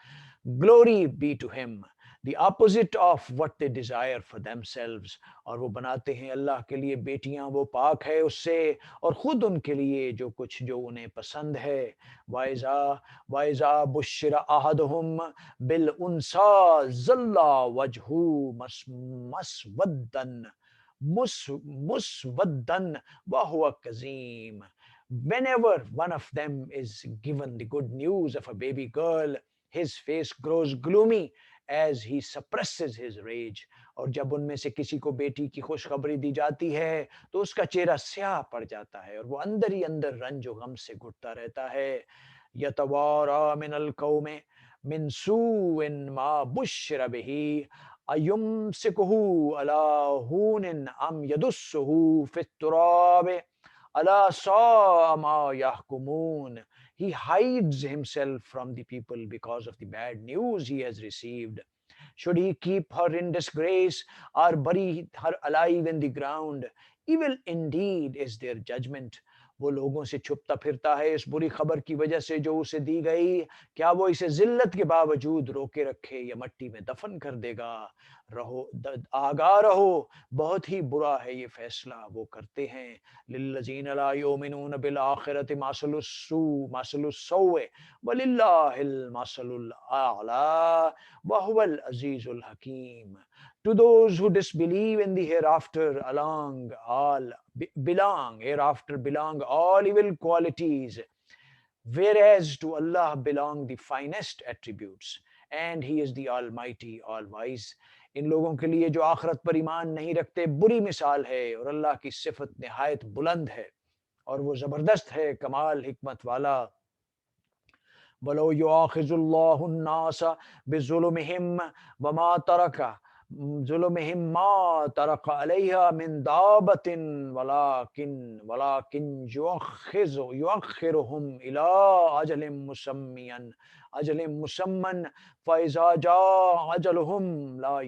Glory be to him, the opposite of what they desire for themselves। और वो बनाते हैं अल्लाह के लिए बेटियां, वो पाक है उससे, और खुद उनके लिए जो कुछ जो उन्हें पसंद है। वाइजा वाइजा बुशिरा अहदहुम बिल उनसा जल्ला वजहू मसवद्दन muswaddan wa huwa kazim। Whenever one of them is given the good news of a baby girl, his face grows gloomy as he suppresses his rage। और जब उनमें से किसी को बेटी की खुशखबरी दी जाती है तो उसका चेहरा स्याह पड़ जाता है और वो अंदर ही अंदर रंज और गम से घुटता रहता है। यतवारा मिनल कौमे मिन सूइन मा बुश्शिरा बिही अयुमसिकुहु अला हूनिन अम यदुस्सुहु फित्तुराब अला सा मा यहकुमून। He hides himself from the people because of the bad news he has received। Should he keep her in disgrace or bury her alive in the ground? Evil indeed is their judgment। वो लोगों से छुपता फिरता है इस बुरी खबर की वजह से जो उसे दी गई। क्या वो इसे जिल्लत के बावजूद रोके रखे या मट्टी में दफन कर देगा? आगा रहो, बहुत ही बुरा है ये फैसला वो करते हैं। लिल्लज़ीन ला युमिनून बिल आखिरति मासलुस्सौए वलिल्लाहिल मासलुल आला वहुवल अजीजुल हकीम। To those who disbelieve in the hereafter belong all evil qualities, whereas to Allah belong the finest attributes, and He is the Almighty, All-Wise। इन लोगों के लिए जो आखिरत पर ईमान नहीं रखते बुरी मिसाल है, और अल्लाह की सिफत निहायत बुलंद है और वो जबरदस्त है, कमाल हिकमत वाला। वलो युआखिजुल्लाहु अन्नास बिजुल्मिहिम वमा तरका जुल्मिहिम मा तरक अलैहा मिन दाबतिन वलाकिन युअख्खिरुहुम इला अजलिम मुसम्मन फइज़ा जा अजलुहुम ला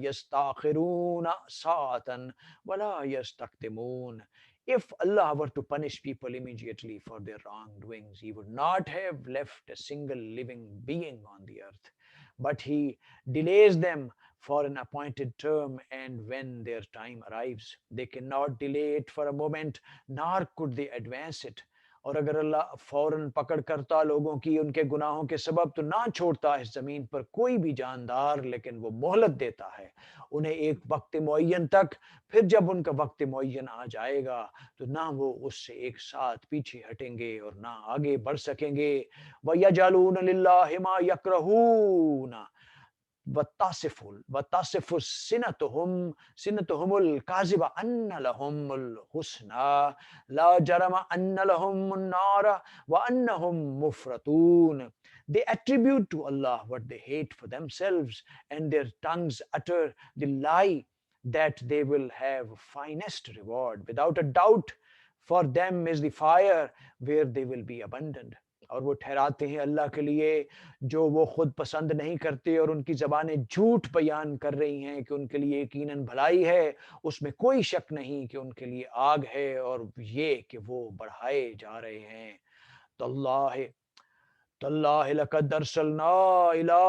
यस्ताखिरून साअतन वला यस्तक़दिमून। If Allah were to punish people immediately for their wrongdoings, He would not have left a single living being on the earth. But He delays them for an appointed term, and when their time arrives, they cannot delay it for a moment, nor could they advance it. और अगर अल्लाह फौरन पकड़ करता लोगों की उनके गुनाहों के सबब तो ना छोड़ता इस ज़मीन पर कोई भी जानदार, लेकिन वो मोहलत देता है उन्हें एक वक्त मुअय्यन तक। फिर जब उनका वक्त मुअय्यन आ जाएगा तो ना वो उससे एक साथ पीछे हटेंगे और ना आगे बढ़ सकेंगे। वयजअलून लिल्लाहि मा यकरहून वतासिफु सिनतुहुमुल काज़िबा अन्न लहुमुल हुस्ना ला जरम अन्न लहुमुन नार व अन्नहुम मुफरतून। They attribute to Allah what they hate for themselves, and their tongues utter the lie that they will have finest reward. Without a doubt, for them is the fire where they will be abandoned. और वो ठहराते हैं अल्लाह के लिए जो वो खुद पसंद नहीं करते, और उनकी ज़बानें झूठ बयान कर रही हैं कि उनके लिए यकीनन भलाई है, उसमें कोई शक नहीं कि उनके लिए आग है, और ये कि वो बढ़ाए जा रहे हैं। तल्लाहि तल्लाहि लक़द अरसलना इला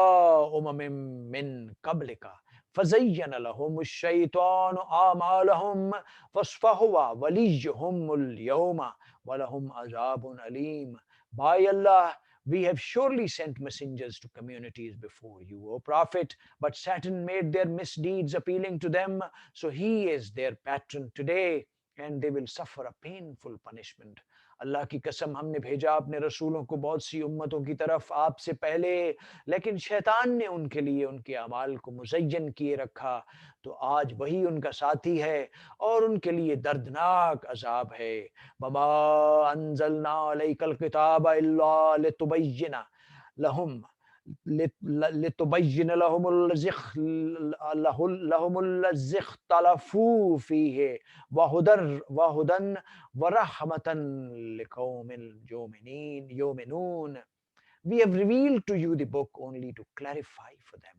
उममिम मिन क़ब्लिका फ़ज़य्यन लहुमुश्शैतानु आमालहुम फ़अस्फ़हुवा वलिय्युहुमुल यौमा वलहुम अज़ाबुन Aleem. By Allah, we have surely sent messengers to communities before you, O Prophet, but Satan made their misdeeds appealing to them, so he is their patron today, and they will suffer a painful punishment. अल्लाह की कसम, हमने भेजा अपने रसूलों को बहुत सी उम्मतों की तरफ आपसे पहले, लेकिन शैतान ने उनके लिए उनके अमाल को मुज़य्यन किए रखा, तो आज वही उनका साथी है और उनके लिए दर्दनाक अजाब है। वमा अंज़लना अलैकल किताब इल्ला लितुबय्यिना लहुम लितुबय्यिन लहुमुल्लज़ी इख्तलफू फीहि वहुदन वरहमतन लिकौमिल युमिनून। We have revealed to you the book only to clarify for them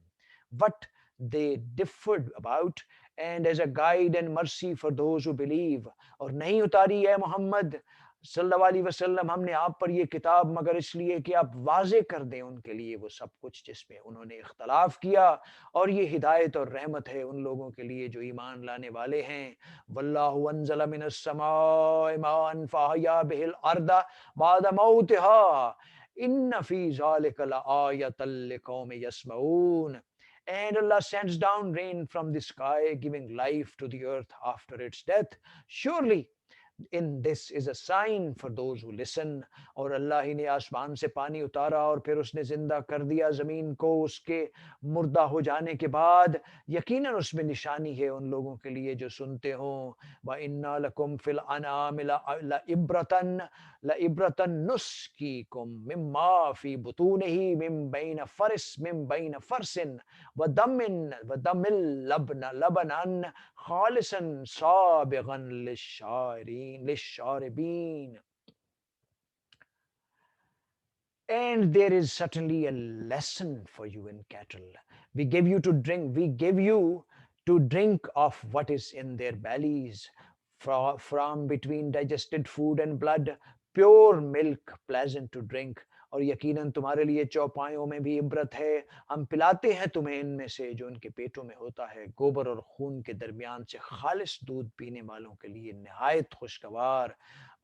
what they differed about, and as a guide and mercy for those who believe. और नहीं उतारी है मोहम्मद सल्लल्लाहु अलैहि वसल्लम हमने आप पर ये किताब मगर इसलिए कि आप वाजे कर दें उनके लिए वो सब कुछ जिसमें उन्होंने इख्तलाफ किया, और ये हिदायत और रहमत है उन लोगों के लिए जो ईमान लाने वाले हैं। वल्लाहु अंज़ला मिनस समाई माअन फअहया बिहिल अर्दा बाद मौतिहा Inna fi zalika la'ayatan liqaumin yasma'un. And Allah sends down rain from the sky, giving life to the earth after its death. Surely in this is a sign for those who listen. और अल्लाह ही ने आसमान से पानी उतारा और फिर उसने जिंदा कर दिया ज़मीन को उसके मुर्दा हो जाने के बाद, यकीनन उसमें निशानी है उन लोगों के लिए जो सुनते हों। व इन्ना लकुम फिल अनामि लइब्रतन नुस्कीकुम मिम्मा फी बुतूनिही मिन बैन फरसिन व दमिल लबनन खालिसन साबिगन लिशारिबीन। And there is certainly a lesson for you in cattle. We give you to drink. We give you to drink of what is in their bellies, from between digested food and blood, pure milk, pleasant to drink. और यकीनन तुम्हारे लिए चौपायों में भी इब्रत है। हम पिलाते हैं तुम्हें इनमें से जो उनके पेटों में होता है, गोबर और खून के दरमियान से खालिस दूध पीने वालों के लिए निहायत खुशगवार।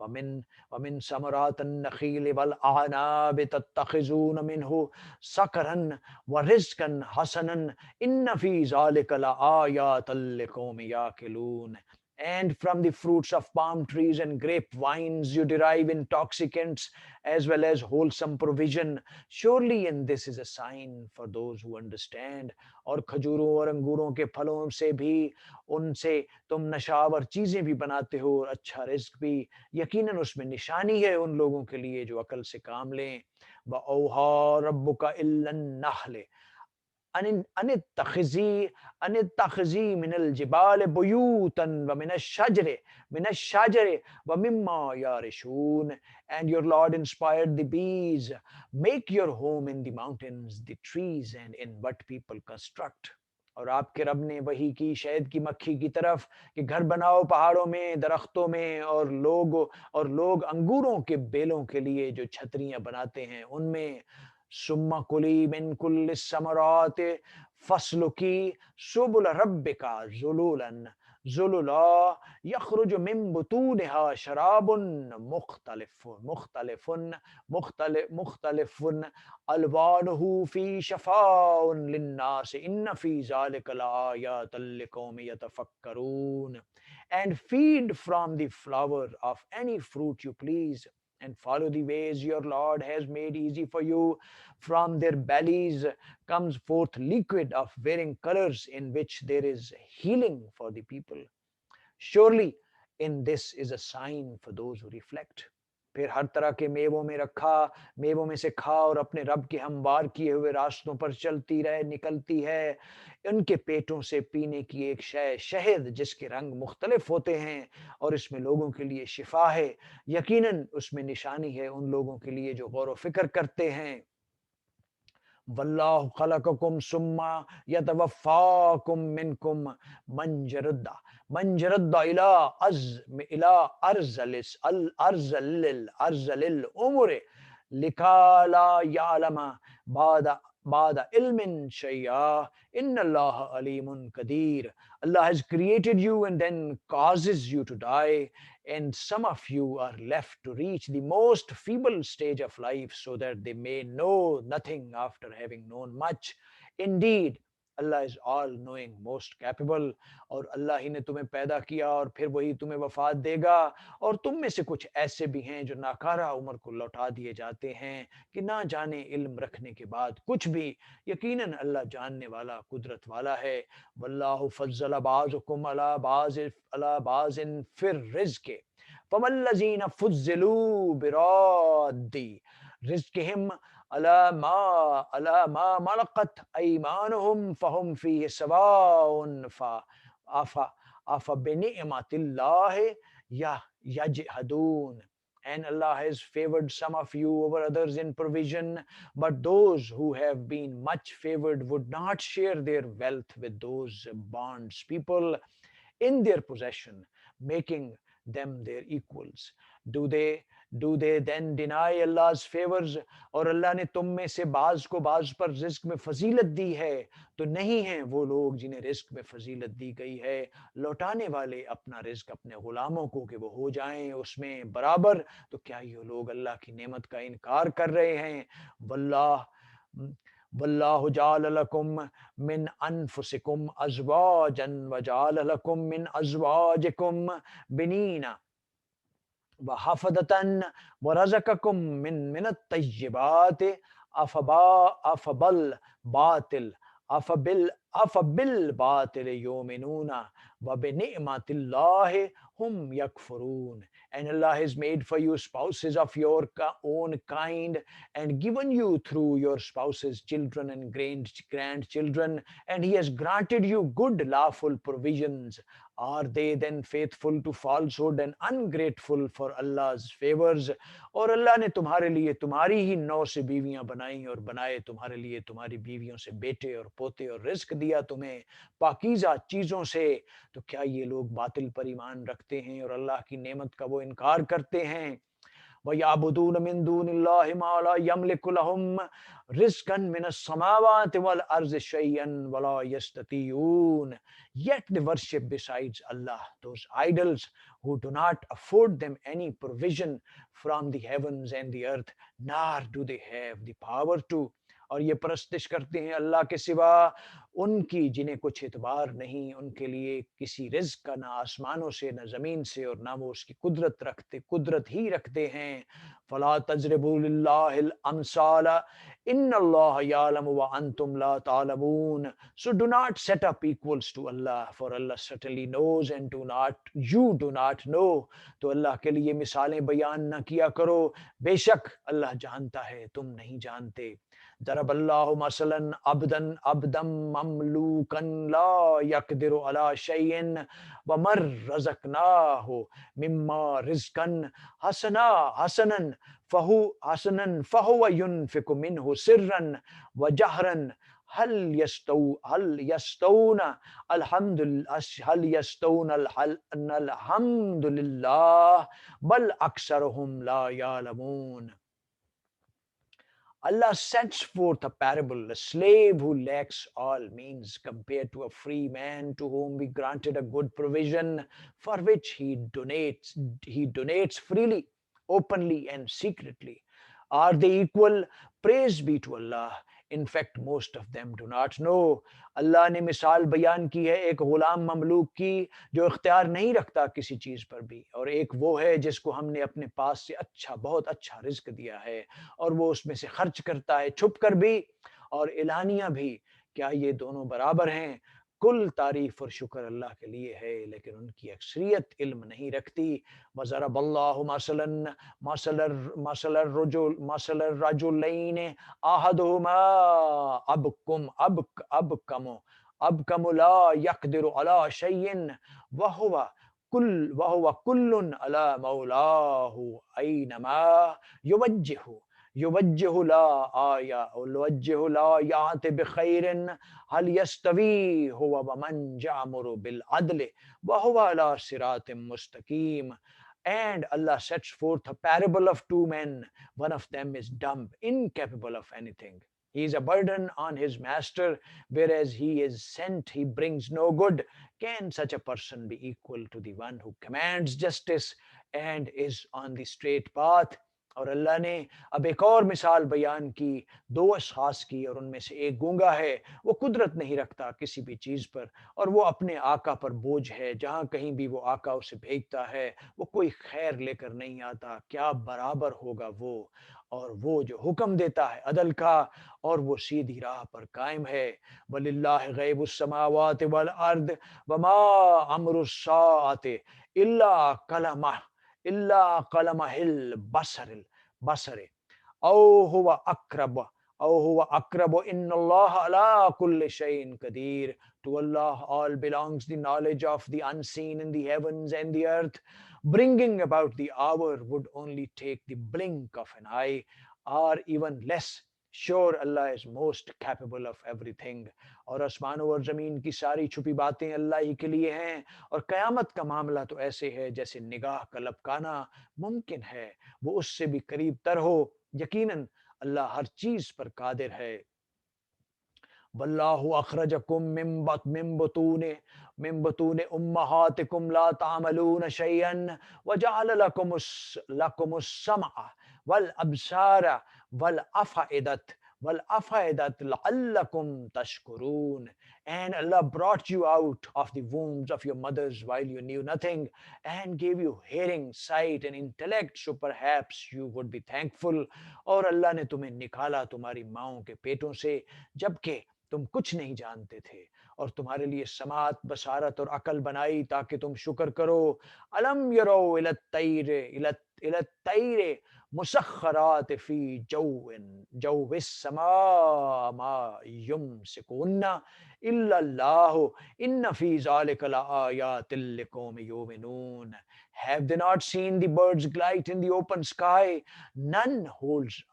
वमिन वमिन समरात नखील वल अनाब तत्तखिजून मिनहु सकरन व रिज़्कन हसनन इन्न फी ज़ालिका लआयातल लिकौमिन याकिलून। And from the fruits of palm trees and grapevines you derive intoxicants as well as wholesome provision. Surely in this is a sign for those who understand. और खजूरों और अंगूरों के फलों से भी उनसे तुम नशावर चीजें भी बनाते हो और अच्छा रिस्क भी, यकीनन उसमें निशानी है उन लोगों के लिए जो अकल से काम लें। वऔहा रब्बुका इल्लन नहले अनित्तखिज़ी मिनल जिबाल बुयूतन व मिनश शजरे व मिम्मा यारिशून। And your Lord inspired the bees. Make your home in the mountains, the trees, and in what people construct. और आपके रब ने वही की शहद की मक्खी की तरफ कि घर बनाओ पहाड़ों में, दरख्तों में, और लोग अंगूरों के बेलों के लिए जो छतरियां बनाते हैं उनमें। सुम्मा कुली मिन कुल्लिस समरात फस्लुकी सुबुल रब्बिका जुलूलन जुलूला यखरुज मिन बुतूनिहा शराबुन मुख्तलिफुन मुख्तलिफुन अलवानुहु फी शफाउन लिन्नास इन्न फी ज़ालिका लआयातन लिकौमिन यतफक्करून. And feed from the flower of any fruit you please, and follow the ways your Lord has made easy for you. From their bellies comes forth liquid of varying colors, in which there is healing for the people. Surely in this is a sign for those who reflect. फिर हर तरह के मेवों में रखा, मेवों में से खा और अपने रब के हमवार किए हुए रास्तों पर चलती रहे, निकलती है उनके पेटों से पीने की एक शय शहद जिसके रंग मुख्तलिफ होते हैं, और इसमें लोगों के लिए शिफा है, यकीनन उसमें निशानी है उन लोगों के लिए जो गौर व फिक्र करते हैं. वल्लाहु खलककुम सुम्मा यतवफ़ाकुम मिनकुम मंजरुद्दा मंजरुद्दा इला अर्जलिस अल अर्जलिल उमरे लिकाला यालमा बादा बादा इल्मिन शैया इन्नल्लाह अलीमुन Qadeer. Allah has created you and then causes you to die, and some of you are left to reach the most feeble stage of life so that they may know nothing after having known much. Indeed, Allah is all knowing, most capable. और अल्लाह ही ने तुम्हें पैदा किया और फिर वही तुम्हें वफात देगा. और तुम में से कुछ ऐसे भी हैं जो नाकारा उम्र को लौटा दिए जाते हैं कि ना जाने इल्म रखने के बाद कुछ भी. यकीनन अल्लाह जानने वाला, कुदरत वाला है. वल्लाहु फज़्ज़ल बाज़कुम अला बाज़िन फिर रिज़्क़ि फमल्लज़ीना फुज़्ज़िलू बिराद्दी रिज़्क़िहिम अला मा मलकत अयमानुहुम फहुम फीहि सवाउन अफ़ा अफ़ा बिनिअमतिल्लाहि यजहदून. And Allah has favored some of you over others in provision, but those who have been much favored would not share their wealth with those bonds people in their possession, making them their equals. Do they then deny Allah's favors? और अल्लाह ने तुम में से बाज को बाज पर risk में फजीलत दी है, तो नहीं हैं वो लोग जिन्हें रिस्क में फजीलत दी गई है लौटाने वाले अपना रिस्क अपने गुलामों को कि वो हो जाएं उसमें बराबर. तो क्या ये लोग अल्लाह की नेमत का इनकार कर रहे हैं? वल्लाह वल्लाहु जाल लकुम मिन अनफुसिकुम अज़वाजन व जाल लकुम मिन अज़वाजिकुम बिनीना व हफदतन व रज़क़कुम मिन तय्यिबात अफबा अफबल बातिल अफबिल अफबिल बातिल युमिनूना व बिनिअमतिल्लाहि hum yakfurun. And Allah has made for you spouses of your own kind and given you through your spouses children and grandchildren, and He has granted you good lawful provisions. Are they then faithful to falsehood and ungrateful for Allah's favors? और अल्लाह ने तुम्हारे लिए तुम्हारी ही नौ से बीवियां बनाई और बनाए तुम्हारे लिए तुम्हारी बीवियों से बेटे और पोते और रिस्क दिया तुम्हें पाकीज़ा चीज़ों से. तो क्या ये लोग बातिल पर ईमान रखते हैं और अल्लाह की नेमत का वो इनकार करते हैं? वयाबुदून मिन दूनिल्लाहि मा ला यमलिकु लहुम रिज़्क़न मिनस समावाति वल अर्ज़ि शैयन वला यस्ततियून. Yet they worship besides Allah those idols who do not afford them any provision from the heavens and the earth, nor do they have the power to. और ये परस्तिश करते हैं अल्लाह के सिवा उनकी जिन्हें कुछ इतबार नहीं, उनके लिए किसी रिज़्क़ का ना आसमानों से ना ज़मीन से, और ना वो उसकी कुदरत ही रखते हैं. फला तज़रिबू लिल्लाहिल अमसाल इन्नल्लाह यालमु व अंतुम ला तालमून. So do not set up equals to Allah, for Allah certainly knows and you do not know. तो अल्लाह के लिए मिसालें बयान न किया करो, बेशक अल्लाह जानता है तुम नहीं जानते. दरबल्लाहु मसलन अब्दम ममलूकन ला यकदिरु अला शैइन व मर रज़क़नाहु मिम्मा रिज़्क़न फहुव युनफ़िक़ु मिन्हु सिर्रन व जहरन हल यस्तौना अल्हम्दुलिल्लाह बल अक्सरुहुम ला यालमून. Allah sets forth a parable. A slave who lacks all means compared to a free man to whom we granted a good provision for which he donates freely, openly and secretly. Are they equal? Praise be to Allah. In fact, most of them do not know. अल्लाह ने मिसाल बयान की है एक गुलाम Mamluk की जो इख्तियार नहीं रखता किसी चीज़ पर भी, और एक वो है जिसको हमने अपने पास से अच्छा, बहुत अच्छा रिज्क दिया है और वो उसमें से खर्च करता है छुप कर भी और एलानिया भी। क्या ये दोनों बराबर हैं? कुल तारीफ और शुक्र अल्लाह के लिए है, लेकिन उनकी अक्सरियत इल्म नहीं रखती। वज़रबल्लाहु मसलन मसलर रजुलैन अहदुहुमा अबकम ला यक़दिरु अला शैइन वहुव कुल्लुन अला मौलाहु ऐनमा युवज्जिहु युवज्जिहु ला आया युवज्जिहु ला यात बिखैरिन हल यस्तवी हुवा वमन यअमुरु बिल अदल वहुवा अला सिरातिम मुस्तकीम. And Allah sets forth a parable of two men. One of them is dumb, incapable of anything. He is a burden on his master, whereas he is sent, he brings no good. Can such a person be equal to the one who commands justice and is on the straight path? और अल्लाह ने अब एक और मिसाल बयान की, दो अशखास की, और उनमें से एक गूंगा है, वो कुदरत नहीं रखता किसी भी चीज़ पर, और वो अपने आका पर बोझ है, जहाँ कहीं भी वो आका उसे भेजता है वो कोई खैर लेकर नहीं आता। क्या बराबर होगा वो और वो जो हुक्म देता है अदल का और वो सीधी राह पर कायम है। वलिल्लाहि गैबुस समावाति वल अर्द वमा अमरुस साअति इल्ला कलमा इल्ला कलमहिल बसरे औ हुवा अक़रब औ हुवा अक़रब इन्नल्लाह अला कुल्लि शैइन Qadeer. To Allah all belongs the knowledge of the unseen in the heavens and the earth. Bringing about the hour would only take the blink of an eye, or even less. Sure, Allah is most capable of everything. और आसमानों और ज़मीन की सारी छुपी बातें अल्लाह ही के लिए हैं, और क़यामत का मामला तो ऐसे है जैसे निगाह का लपकाना मुमकिन है, वो उससे भी करीब तर हो। यकीनन अल्लाह हर चीज़ पर कादिर है। वल्लाहु अखरजकुम मिन बतूने उम्महातिकुम ला तामलून शैयन वजअल लकुमुस समअ वल अबसार वल अफइदत लअल्लकुम तशकुरून. And Allah brought you out of the wombs of your mothers while you knew nothing and gave you hearing, sight and intellect, so perhaps you would be thankful. और अल्लाह ने तुम्हें निकाला तुम्हारी माओं के पेटों से जबकि तुम कुछ नहीं जानते थे, और तुम्हारे लिए समात, बसारत और अकल बनाई ताकि तुम शुक्र करो। अलम यरो इलत तैरे मुसख्खरात फी जौविस समा मा युमसिकुन्ना इल्लल्लाहु इन्न फी ज़ालिका लआयातिल लिक़ौमिन युमिनून. Have they not seen the birds glide in the open sky? None holds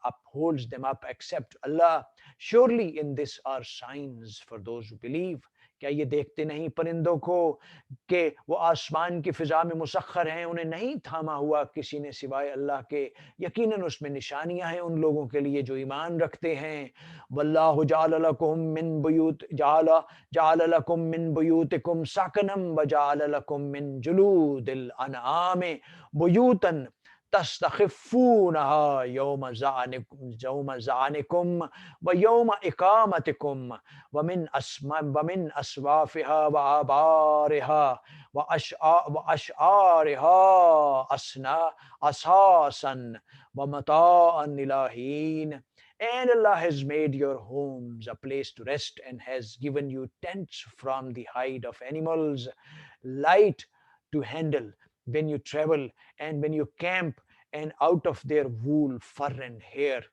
them up except Allah. Surely in this are signs for those who believe. क्या ये देखते नहीं परिंदों को कि वो आसमान की फिजा में मुसख्खर हैं, उन्हें नहीं थामा हुआ किसी ने सिवाय अल्लाह के। यकीनन उसमें निशानियां हैं उन लोगों के लिए जो ईमान रखते हैं। वल्लाहु जअल लकुम मिन बुयूतिकुम सकनम व जअल लकुम मिन जुलूदिल अनआमि बुयूतन तस्तखिफूनहा यौम ज़ानिकुम व यौम इकामतिकुम वमिन अस्वाफिहा व आबारिहा व अशआरिहा असना असासन व मताअन इलाहीन. And Allah has made your homes a place to rest and has given you tents from the hide of animals, light to handle when you travel and when you camp, and out of their wool, fur and hair.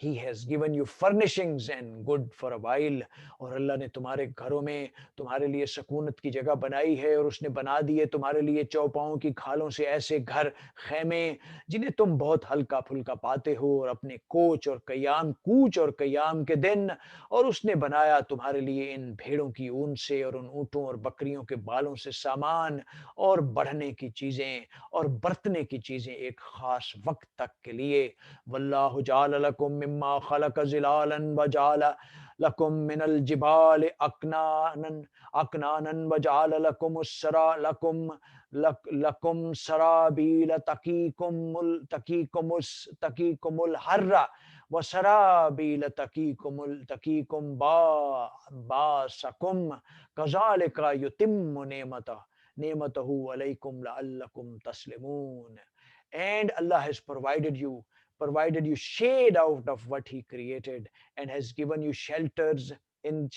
He has given you furnishings and good for a while. और अल्लाह ने तुम्हारे घरों में तुम्हारे लिए सकूनत की जगह बनाई है और उसने बना दिए तुम्हारे लिए चौपाओं की खालों से ऐसे घर, खैमे जिन्हें तुम बहुत हल्का फुल्का पाते हो, और अपने कूच और कयाम के दिन। और उसने बनाया तुम्हारे लिए इन भेड़ों की ऊन से और उन ऊँटों और बकरियों के बालों से सामान और बढ़ने की चीजें और बरतने की चीजें एक खास वक्त तक के लिए। वल्लाहु जाल लकुम मिम्मा खलक जिलालन व जाल लकुम मिनल जिबाल अकनानन अकनानन व जाल लकुम उसरा लकुम लकुम सराबील तकीकुमुल हर्रा व सराबील तकीकुम बासकुम कज़ालिका युतिम्मु नेमतहु अलैकुम लअल्लकुम तस्लिमून. And Allah has provided you shade out of what He created, and has given you shelter in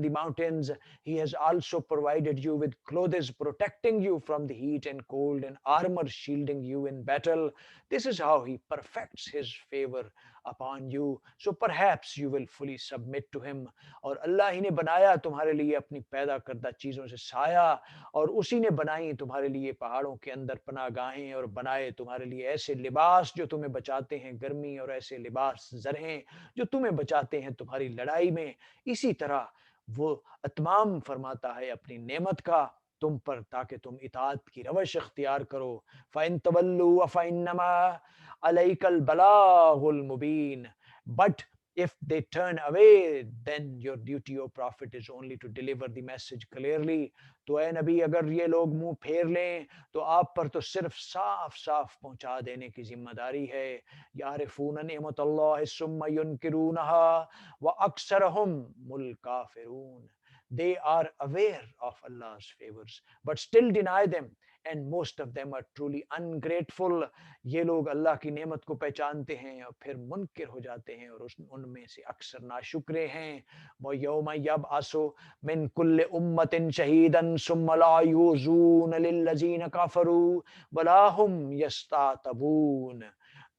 the mountains. He has also provided you with clothes protecting you from the heat and cold, and armor shielding you in battle. This is how He perfects His favor upon you. So perhaps you will fully submit to Him. और अल्लाह ही ने बनाया तुम्हारे लिए अपनी पैदा करदा चीज़ों से साया, और उसी ने बनाई तुम्हारे लिए पहाड़ों के अंदर पनाहगाहें, और बनाए तुम्हारे लिए ऐसे लिबास जो तुम्हें बचाते हैं गर्मी, और ऐसे लिबास ज़रहें जो तुम्हें बचाते हैं तुम्हारी लड़ाई में. इसी तरह वो अतमाम फरमाता है अपनी नेमत का तुम पर, ताकि तुम इताअत की रवश इख्तियार करो. फ़इन तवल्लु फ़इन्नमा अलैकल बलागुल मुबीन. But if they turn away, then your duty, O Prophet, is only to deliver the message clearly. तो ए नबी, अगर ये लोग मुंह फेर लें तो आप पर तो सिर्फ साफ साफ पहुंचा देने की जिम्मेदारी है. यारिफून निअमतल्लाहि सुम्मा युनकिरूनहा व अक्सरहुम मुल काफिरून. They are aware of Allah's favors but still deny them, and most of them are truly ungrateful. ये लोग अल्लाह की नेमत को पहचानते हैं और फिर मुनकिर हो जाते हैं, और उनमें से अक्सर नाशुक्रे हैं. वो यौम यबअसु मिन कुल्लि उम्मतिन शहीदन सुम्मा ला यूज़ून लिल्लज़ीन कफरू वला हुम यस्तातबून.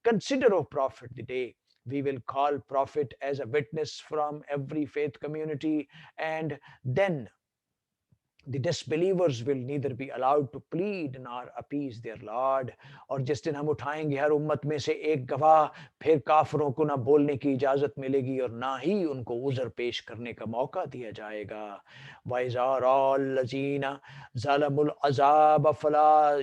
Consider, O Prophet, the day we will call Prophet as a witness from every faith community, and then the disbelievers will neither be allowed to plead nor appease their Lord. और जिस दिन हम उठाएंगे हर उम्मत में से एक गवाह, फिर काफरों को ना बोलने की इजाजत मिलेगी और ना ही उनको उज़र पेश करने का मौका दिया जाएगा. वइज़ारल्लज़ीना ज़लमुल अज़ाब फला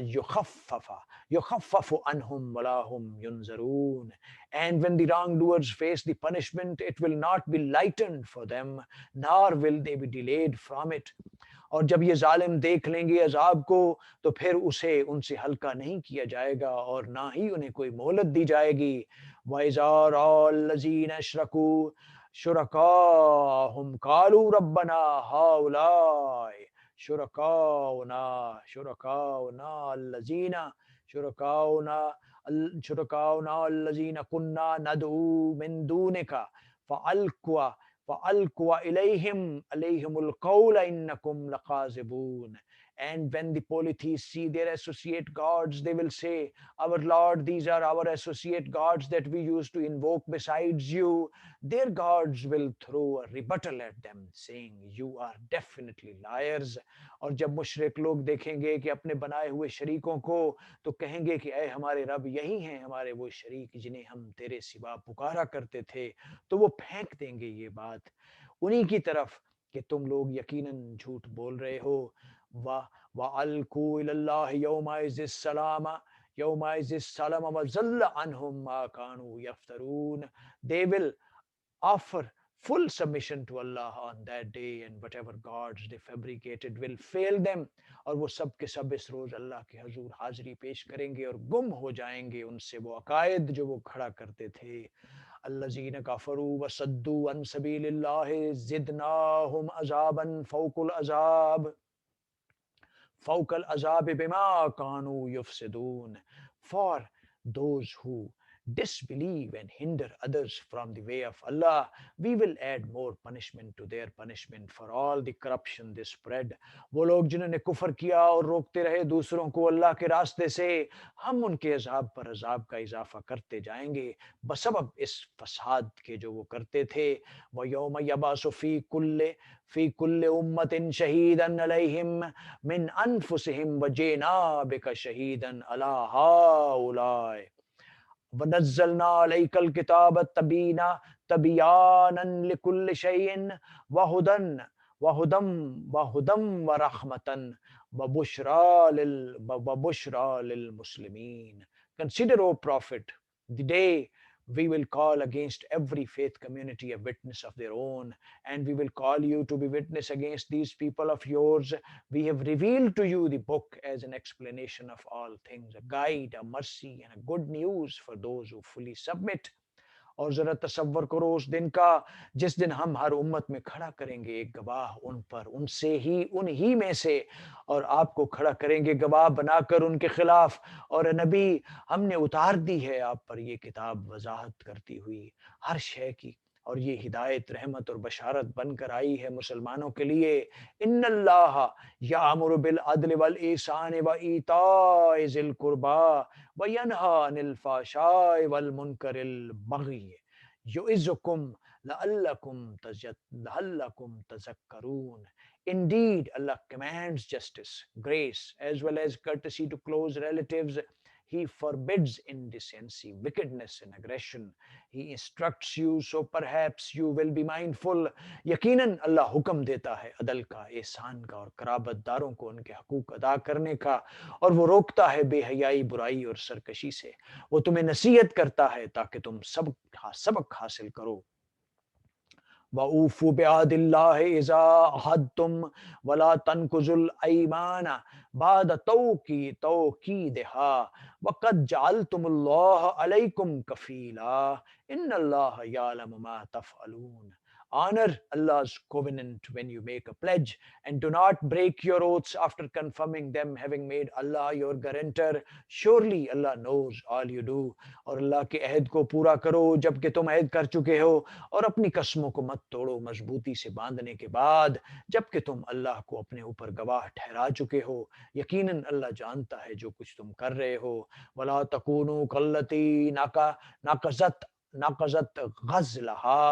युखफ़फ़ु अन्हुम वला हुम युनज़रून. And when the wrongdoers face the punishment, it will not be lightened for them, nor will they be delayed from it. और जब ये जालिम देख लेंगे अजाब को, तो फिर उसे उनसे हल्का नहीं किया जाएगा और ना ही उन्हें कोई मोहलत दी जाएगी. वइज़ारल्लज़ीना अशरकू शुरकाहुम कालू रब्बना हाउलाई शुरकाउना अल्लज़ीना शुरकाउना शुरकाउना अल्लज़ीना कुन्ना नदऊ मिन दूनिका फ़अल्क़वा फ़अल्क़वा अलैहिमुल क़ौल इन्नकुम लक़ाज़िबून. And when the polytheists see their associate gods, they will say, Our Lord, these are our associate gods that we used to invoke besides you. Their gods will throw a rebuttal at them, saying, You are definitely liars. और जब मुशरिक लोग देखेंगे कि अपने बनाए हुए शरीकों को, तो कहेंगे कि ऐ हमारे रब, यही हैं हमारे वो शरीक जिन्हें हम तेरे सिवा पुकारा करते थे. तो वो फेंक देंगे ये बात उन्हीं की तरफ कि तुम लोग यकीनन झूठ बोल रहे हो. वअल्कू इलल्लाहि यौमइज़िस सलामा व ज़ल्ल अन्हुम मा कानू यफ्तरून. They will offer full submission to Allah on that day, and whatever gods they fabricated will fail them. और वो सब के सब इस रोज अल्लाह के हजूर हाजिरी पेश करेंगे और गुम हो जाएंगे उनसे वो अकायद जो वो खड़ा करते थे. अल्लज़ीन कफरू वसद्दू अन सबीलिल्लाहि ज़िदनाहुम अज़ाबन फ़ौकल अज़ाब बिमा कानू युफ़सिदून. For those who disbelieve and hinder others from the way of Allah, we will add more punishment to their punishment for all the corruption they spread. वो लोग जिन्होंने कुफर किया और रोकते रहे दूसरों को अल्लाह के रास्ते से, हम उनके अजाब पर अजाब का इजाफा करते जाएंगे बसबब इस फसाद के जो वो करते थे। व यौम यबासु फी कुल्ले उम्मतिन शहीदन अलैहिम मिन अनफुसिहिम व जीना बिका शहीदन अला हाउलाए वनज़्ज़लना अलैकल किताब तबीना तबियानन लिकुल्लि शैइन वहुदन वहुदम वहुदम व रहमतन वबुशरा लिल मुस्लिमीन. Consider, O Prophet, the day we will call against every faith community a witness of their own, and we will call you to be witness against these people of yours. We have revealed to you the book as an explanation of all things, a guide, a mercy, and a good news for those who fully submit. और जरा तसव्वुर करो उस दिन का जिस दिन हम हर उम्मत में खड़ा करेंगे एक गवाह उन पर उन ही में से, और आपको खड़ा करेंगे गवाह बनाकर उनके खिलाफ। और नबी, हमने उतार दी है आप पर ये किताब वजाहत करती हुई हर शय की, और ये हिदायत रहमत और बशारत बनकर आई है मुसलमानों के लिए। इन्नल्लाह यामुरु बिल अदल वल ihsan व ईताइ ज़िल कुर्बा व यनहा अनिल फ़हशाइ वल मुनकरिल बगी युइज़ुकुम लअल्लकुम तज़क्करून. Indeed, Allah commands justice, grace, as well as courtesy to close relatives. He forbids indecency, wickedness, and aggression. He instructs you, so perhaps you will be mindful. यकीनन अल्लाह हुक्म देता है अदल का, एहसान का और कराबतदारों को उनके हकूक अदा करने का, और वो रोकता है बेहयाई, बुराई और सरकशी से। वो तुम्हें नसीहत करता है ताकि तुम सबक हासिल करो। वऊफू बिअहदिल्लाहि इज़ा अहदतुम वला तनकुजुल ऐमाना बाद तौकीदिहा वक़द जअलतुमुल्लाह अलैकुम कफ़ीला इन्नल्लाह यअलमु मा तफ़अलून. Honor Allah's covenant when you make a pledge, and do not break your oaths after confirming them, having made Allah your guarantor. Surely Allah knows all you do. और अल्लाह के अहद को पूरा करो जबकि तुम अहद कर चुके हो, और अपनी कसमों को मत तोड़ो मजबूती से बांधने के बाद जबकि तुम अल्लाह को अपने ऊपर गवाह ठहरा चुके हो। यकीनन अल्लाह जानता है जो कुछ तुम कर रहे हो। वला तकूनु कल्लती नाकज़त नाकज़त गज़लहा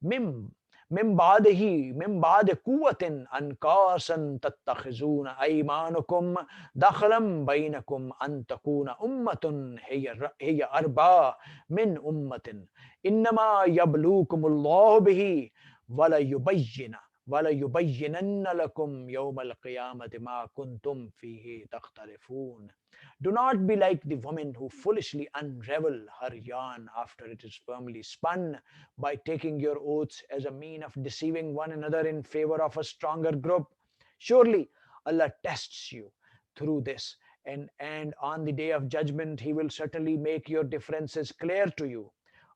मिम मिम बाद कुव्वतिन अनकासन तत्तखिज़ून ऐमानुकुम दखलम बैनकुम अन तकून उम्मतुन हिय अरबा मिन उम्मतिन इन्नमा यबलूकुमुल्लाहु बिही वलयुबय्यिनन्न लकुम यौमल क़ियामति मा कुंतुम फीही तख्तलिफून. Do not be like the woman who foolishly unravel her yarn after it is firmly spun by taking your oaths as a mean of deceiving one another in favor of a stronger group. Surely Allah tests you through this, and on the day of judgment He will certainly make your differences clear to you.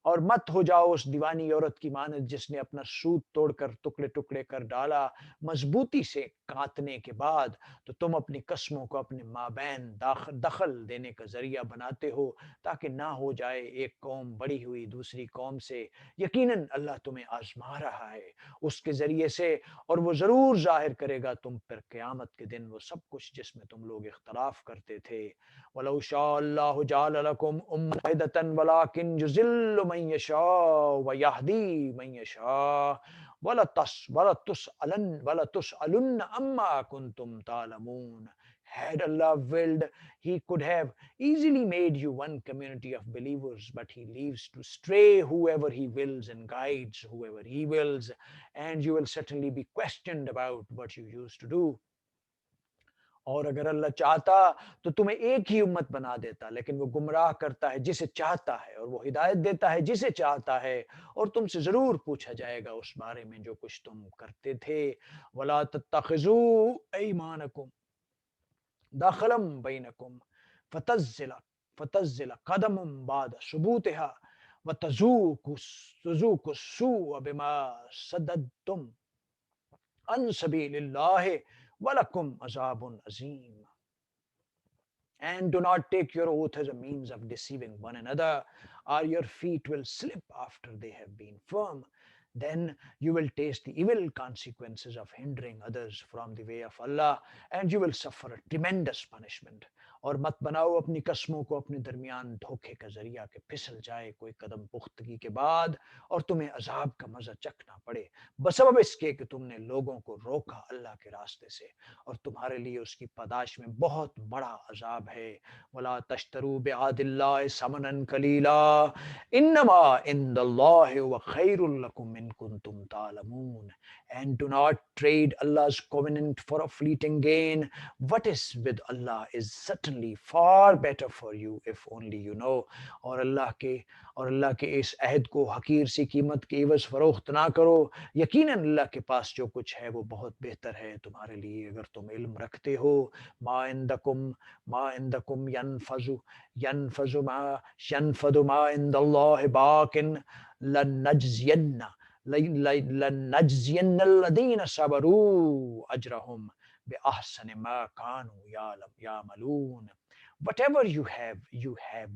और मत हो जाओ उस दीवानी औरत की मानद जिसने अपना सूत तोड़कर टुकड़े टुकड़े कर डाला मजबूती से काटने के बाद, तो तुम अपनी कस्मों को अपने माबैन दखल देने का जरिया बनाते हो ताकि ना हो जाए एक कौम बड़ी हुई दूसरी कौम से। यकीनन अल्लाह तुम्हें आजमा रहा है उसके जरिए से, और वो जरूर जाहिर करेगा तुम पर क़यामत के दिन वो सब कुछ जिसमें तुम लोग इख्तलाफ करते थे। वलौ शाअल्लाहु जअल लकुम उम्मतन वाहिदतन वलाकिन युज़िल्लु मन यशा व यहदी मन यशा वलतुसअलुन्न अम्मा कुंतुम तालमून. Had Allah willed, He could have easily made you one community of believers, but He leaves to stray whoever He wills and guides whoever He wills, and you will certainly be questioned about what you used to do. और अगर अल्लाह चाहता तो तुम्हें एक ही उम्मत बना देता, लेकिन वो गुमराह करता है जिसे चाहता है और वो हिदायत देता है जिसे चाहता है, और तुमसे जरूर पूछा जाएगा उस बारे में जो कुछ तुम करते थे। वला तत्तखिजू ऐमानकुम दखलम बैनकुम फतज़्ज़िला फतज़्ज़िला कदमुम बाद सुबूतिहा व तज़ूकु सूअ बिमा सद्दतुम अन सबीलिल्लाहि वलकुम अज़ाबुन अज़ीम. And do not take your oath as a means of deceiving one another, or your feet will slip after they have been firm. Then you will taste the evil consequences of hindering others from the way of Allah, and you will suffer a tremendous punishment. और मत बनाओ अपनी कस्मों को अपने दरमियान धोखे का जरिया कि फिसल जाए कोई कदम पुख्तगी के बाद और तुम्हें अजाब का मजा चखना पड़े बसबब इसके कि तुमने लोगों को रोका अल्लाह के रास्ते से और तुम्हारे लिए उसकी पादाश में बहुत बड़ा अजाब है वला तश्तरू बिआदिल्लाह समनन कलीला इन्नमा इंदल्लाहि व खैरुल लकुम इन कुंतुम तालमून and do not trade Allah's covenant for a fleeting gain. What is with Allah is certainly far better for you if only you know. और अल्लाह के इस अहद को हकीर सी कीमत के एवज फरोख्त ना करो यकीनन अल्लाह के पास जो कुछ है वो बहुत बेहतर है तुम्हारे लिए अगर तुम इल्म रखते हो मा इंदकुम मा इंदकुम यनफजु मा यनफदु मा इंदल्लाहि बाकिन लनज्जियन्ना لنجزين الذين صبروا أجرهم بأحسن ما كانوا يعملون. Whatever you have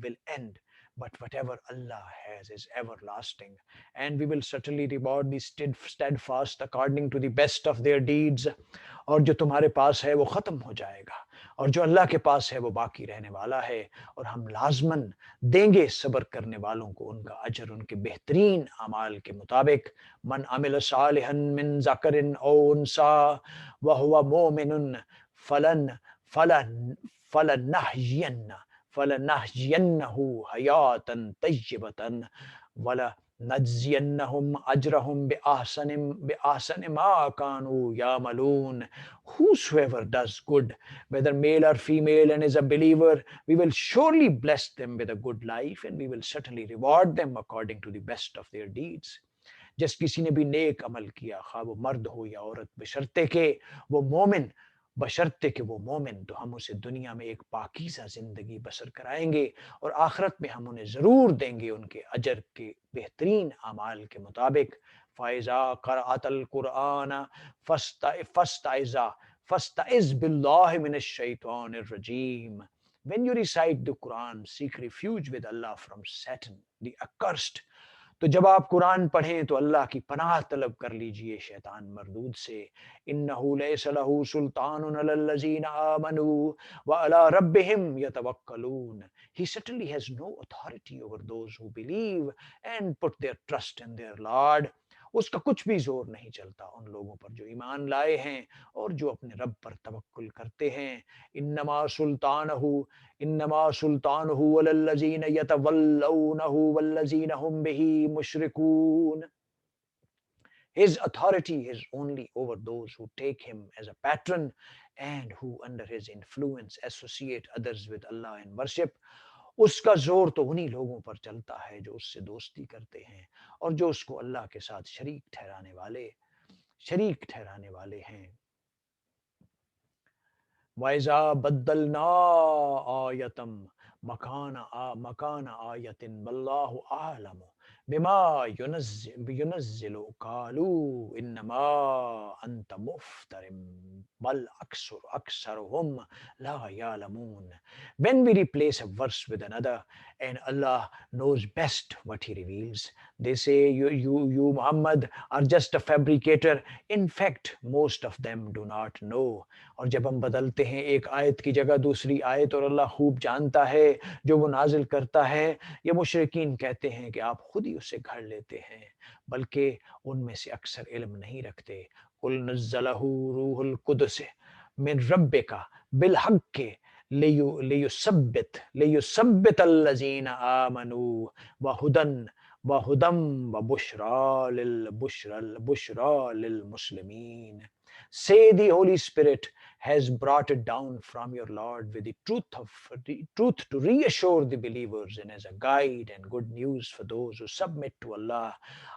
will end. But whatever Allah has is everlasting. And we will certainly reward the steadfast according to the best of their deeds. और जो तुम्हारे पास है वो ख़त्म हो जाएगा और जो अल्लाह के पास है वो बाकी रहने वाला है और हम लाजमन देंगे सब्र करने वालों को उनका अजर उनके बेहतरीन अमाल के मुताबिक मन अमिल सालिहन मिन ज़करिन औ उनसा व हुवा मोमिनुन फलन फलन फलनहयन्न फलनहयन्नहु हयातन तय्यबतन वला नज्जियन्नहुम अजरहुम बिअहसन मा कानू यामलून. Whosoever does good, whether male or female, and is a believer, we will surely bless them with a good life, and we will certainly reward them according to the best of their deeds. जिस किसी ने भी नेक अमल किया खा वो मर्द हो या औरत बशर्ते के वो मोमिन बशर्ते कि वो मोमिन तो हम उसे दुनिया में एक पाकीज़ा जिंदगी बसर कराएंगे और आखिरत में हम उन्हें ज़रूर देंगे उनके अजर के बेहतरीन अमाल के मुताबिक फ़ाइज़ा क़रअतल कुरआन फ़स्ताइज़ा फ़स्ताइज़ बिल्लाहि मिनश शैतानिर रजीम. When you recite the Quran, seek refuge with Allah from Satan, the accursed. तो जब आप कुरान पढ़ें तो अल्लाह की पनाह तलब कर लीजिए शैतान मरदूद से इन्नहु लैसा लहू सुल्तानुन अलल लज़ीना आमनू व अला रब्बिहिम यतवक्कलून. He certainly has no authority over those who believe and put their trust in their Lord. उसका कुछ भी जोर नहीं चलता उन लोगों पर जो ईमान लाए हैं और जो अपने रब पर तवक्कुल करते हैं. इन्नमा सुल्तानहु इन्नमा सुल्तानहु अलल्लज़ीन यतवल्लौनहु वल्लज़ीन हुम बिही मुशरिकून. His authority is only over those who take him as a patron and who under his influence associate others with Allah in worship. उसका जोर तो उन्हीं लोगों पर चलता है जो उससे दोस्ती करते हैं और जो उसको अल्लाह के साथ शरीक ठहराने वाले हैं. वाइजा बद्दलना आयतम मकान आयतिन वल्लाहु आलम बिमा युनज़्ज़िलु कालू इन्नमा अंत मुफ्तरिम बल अक्सरुहुम ला यालमून. When we replace a verse with another and Allah knows best what he reveals, they say you Muhammad are just a fabricator. In fact, most of them do not know. और जब हम बदलते हैं एक आयत की जगह दूसरी आयत और अल्लाह खूब जानता है जो वो नाजिल करता है ये मुशरिकीन कहते हैं कि आप खुद ही उसे घड़ लेते हैं बल्कि उनमें से अक्सर इल्म नहीं रखते. कुल नज़्ज़लहू रूहुल कुदस मिन रब्बिका बिल हक़्क़ि लियुसब्बित अल्लज़ीना आमनू वहुदम वबुशरा लिल मुस्लिमीन. Say the Holy Spirit has brought it down from your Lord with the truth to reassure the believers and as a guide and good news for those who submit to Allah.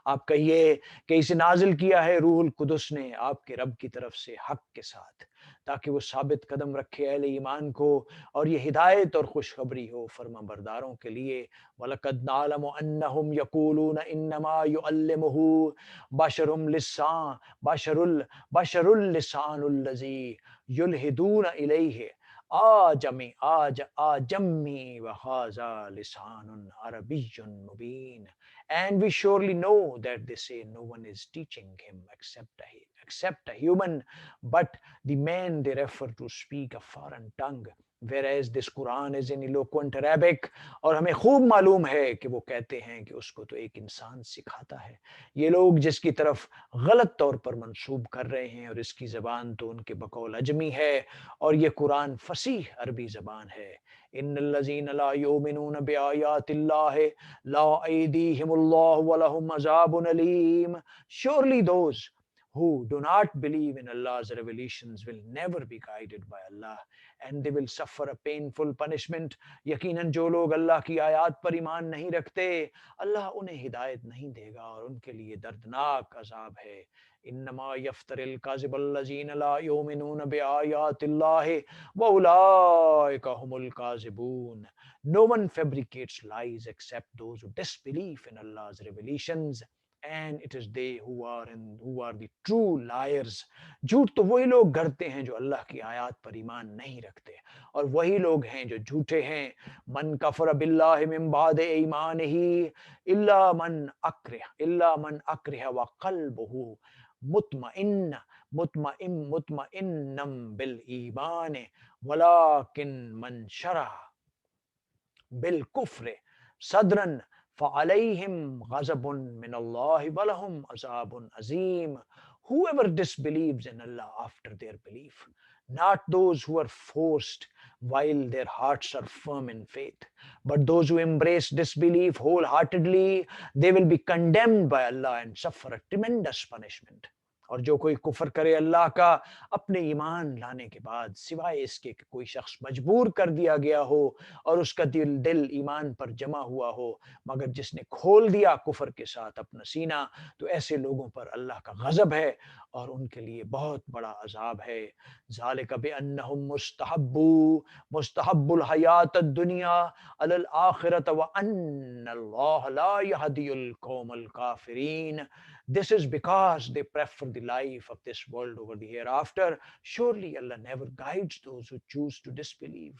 आप कहिए कि इसे नाजिल किया है रूहुल कुदस ने आपके रब की तरफ से हक के साथ ताकि वो साबित कदम रखे अहले ईमान को और ये हिदायत और खुशखबरी हो फर्मा बरदारों के लिए. वलकद नालमु अन्नहुम यकूलून इन्नमा युअल्लिमुहु बशरुम लिसान बशरुल लिसानुल्लज़ी युल्हिदून इलैहि ajammi wa haza lisanun arabiyyun mubin. And we surely know that they say no one is teaching him except a human, but the man they refer to speak a foreign tongue, whereas this Quran is in eloquent Arabic. और हमें खूब मालूम है कि वो कहते हैं कि उसको तो एक इंसान सिखाता है। ये लोग जिसकी तरफ गलत तौर पर मंसूब कर रहे हैं, और इसकी ज़बान तो उनके बकौल अजमी है, और ये कुरान फसीह अरबी ज़बान है। इन्नल्लज़ीना ला युमिनून बिआयातिल्लाहि लाअयदीहिमुल्लाहु वलहुम अज़ाबुन Aleem. Surely those who do not believe in Allah's revelations will never be guided by Allah, and they will suffer a painful punishment. यकीनन जो लोग अल्लाह की आयत पर ईमान नहीं रखते, अल्लाह उन्हें हिदायत नहीं देगा और उनके लिए दर्दनाक अजाब है। इन्नमा यफ्तरिल काज़िबल्लज़ीना ला युमिनून बिआयातिल्लाहि व उलाइका हुमुल काज़िबून। No one fabricates lies except those who disbelieve in Allah's revelations, and it is they who are the true liars. झूठ तो वही लोग गढ़ते हैं जो अल्लाह की आयत पर ईमान नहीं रखते, और वही लोग हैं जो झूठे हैं। मन कफर बिल्लाहि मिन बाद ईमानिही इल्ला मन अक्रिह व क़ल्बुहु मुतमइन्न मुतमइन्नम बिल ईमान वलाकिन मन शरह बिल कुफ्र सदरन फ़अलैहिम ग़ज़बुन मिनल्लाहि वलहुम अज़ाबुन अज़ीम। Whoever disbelieves in Allah after their belief, not those who are forced while their hearts are firm in faith, but those who embrace disbelief wholeheartedly, they will be condemned by Allah and suffer a tremendous punishment. और जो कोई कुफर करे अल्लाह का अपने ईमान लाने के बाद, सिवाय इसके कि कोई शख्स मजबूर कर दिया गया हो और उसका दिल ईमान पर जमा हुआ हो, मगर जिसने खोल दिया कुफर के साथ अपना सीना, तो ऐसे लोगों पर अल्लाह का गजब है और उनके लिए बहुत बड़ा अजाब है। ज़ालिका बिअन्नहुम मुस्तहब्बुल हयात दुनिया अलल आखिरत व अन्नल्लाह ला यहदियुल कौमल काफिरीन। This is because they prefer the life of this world over the hereafter. Surely Allah never guides those who choose to disbelieve.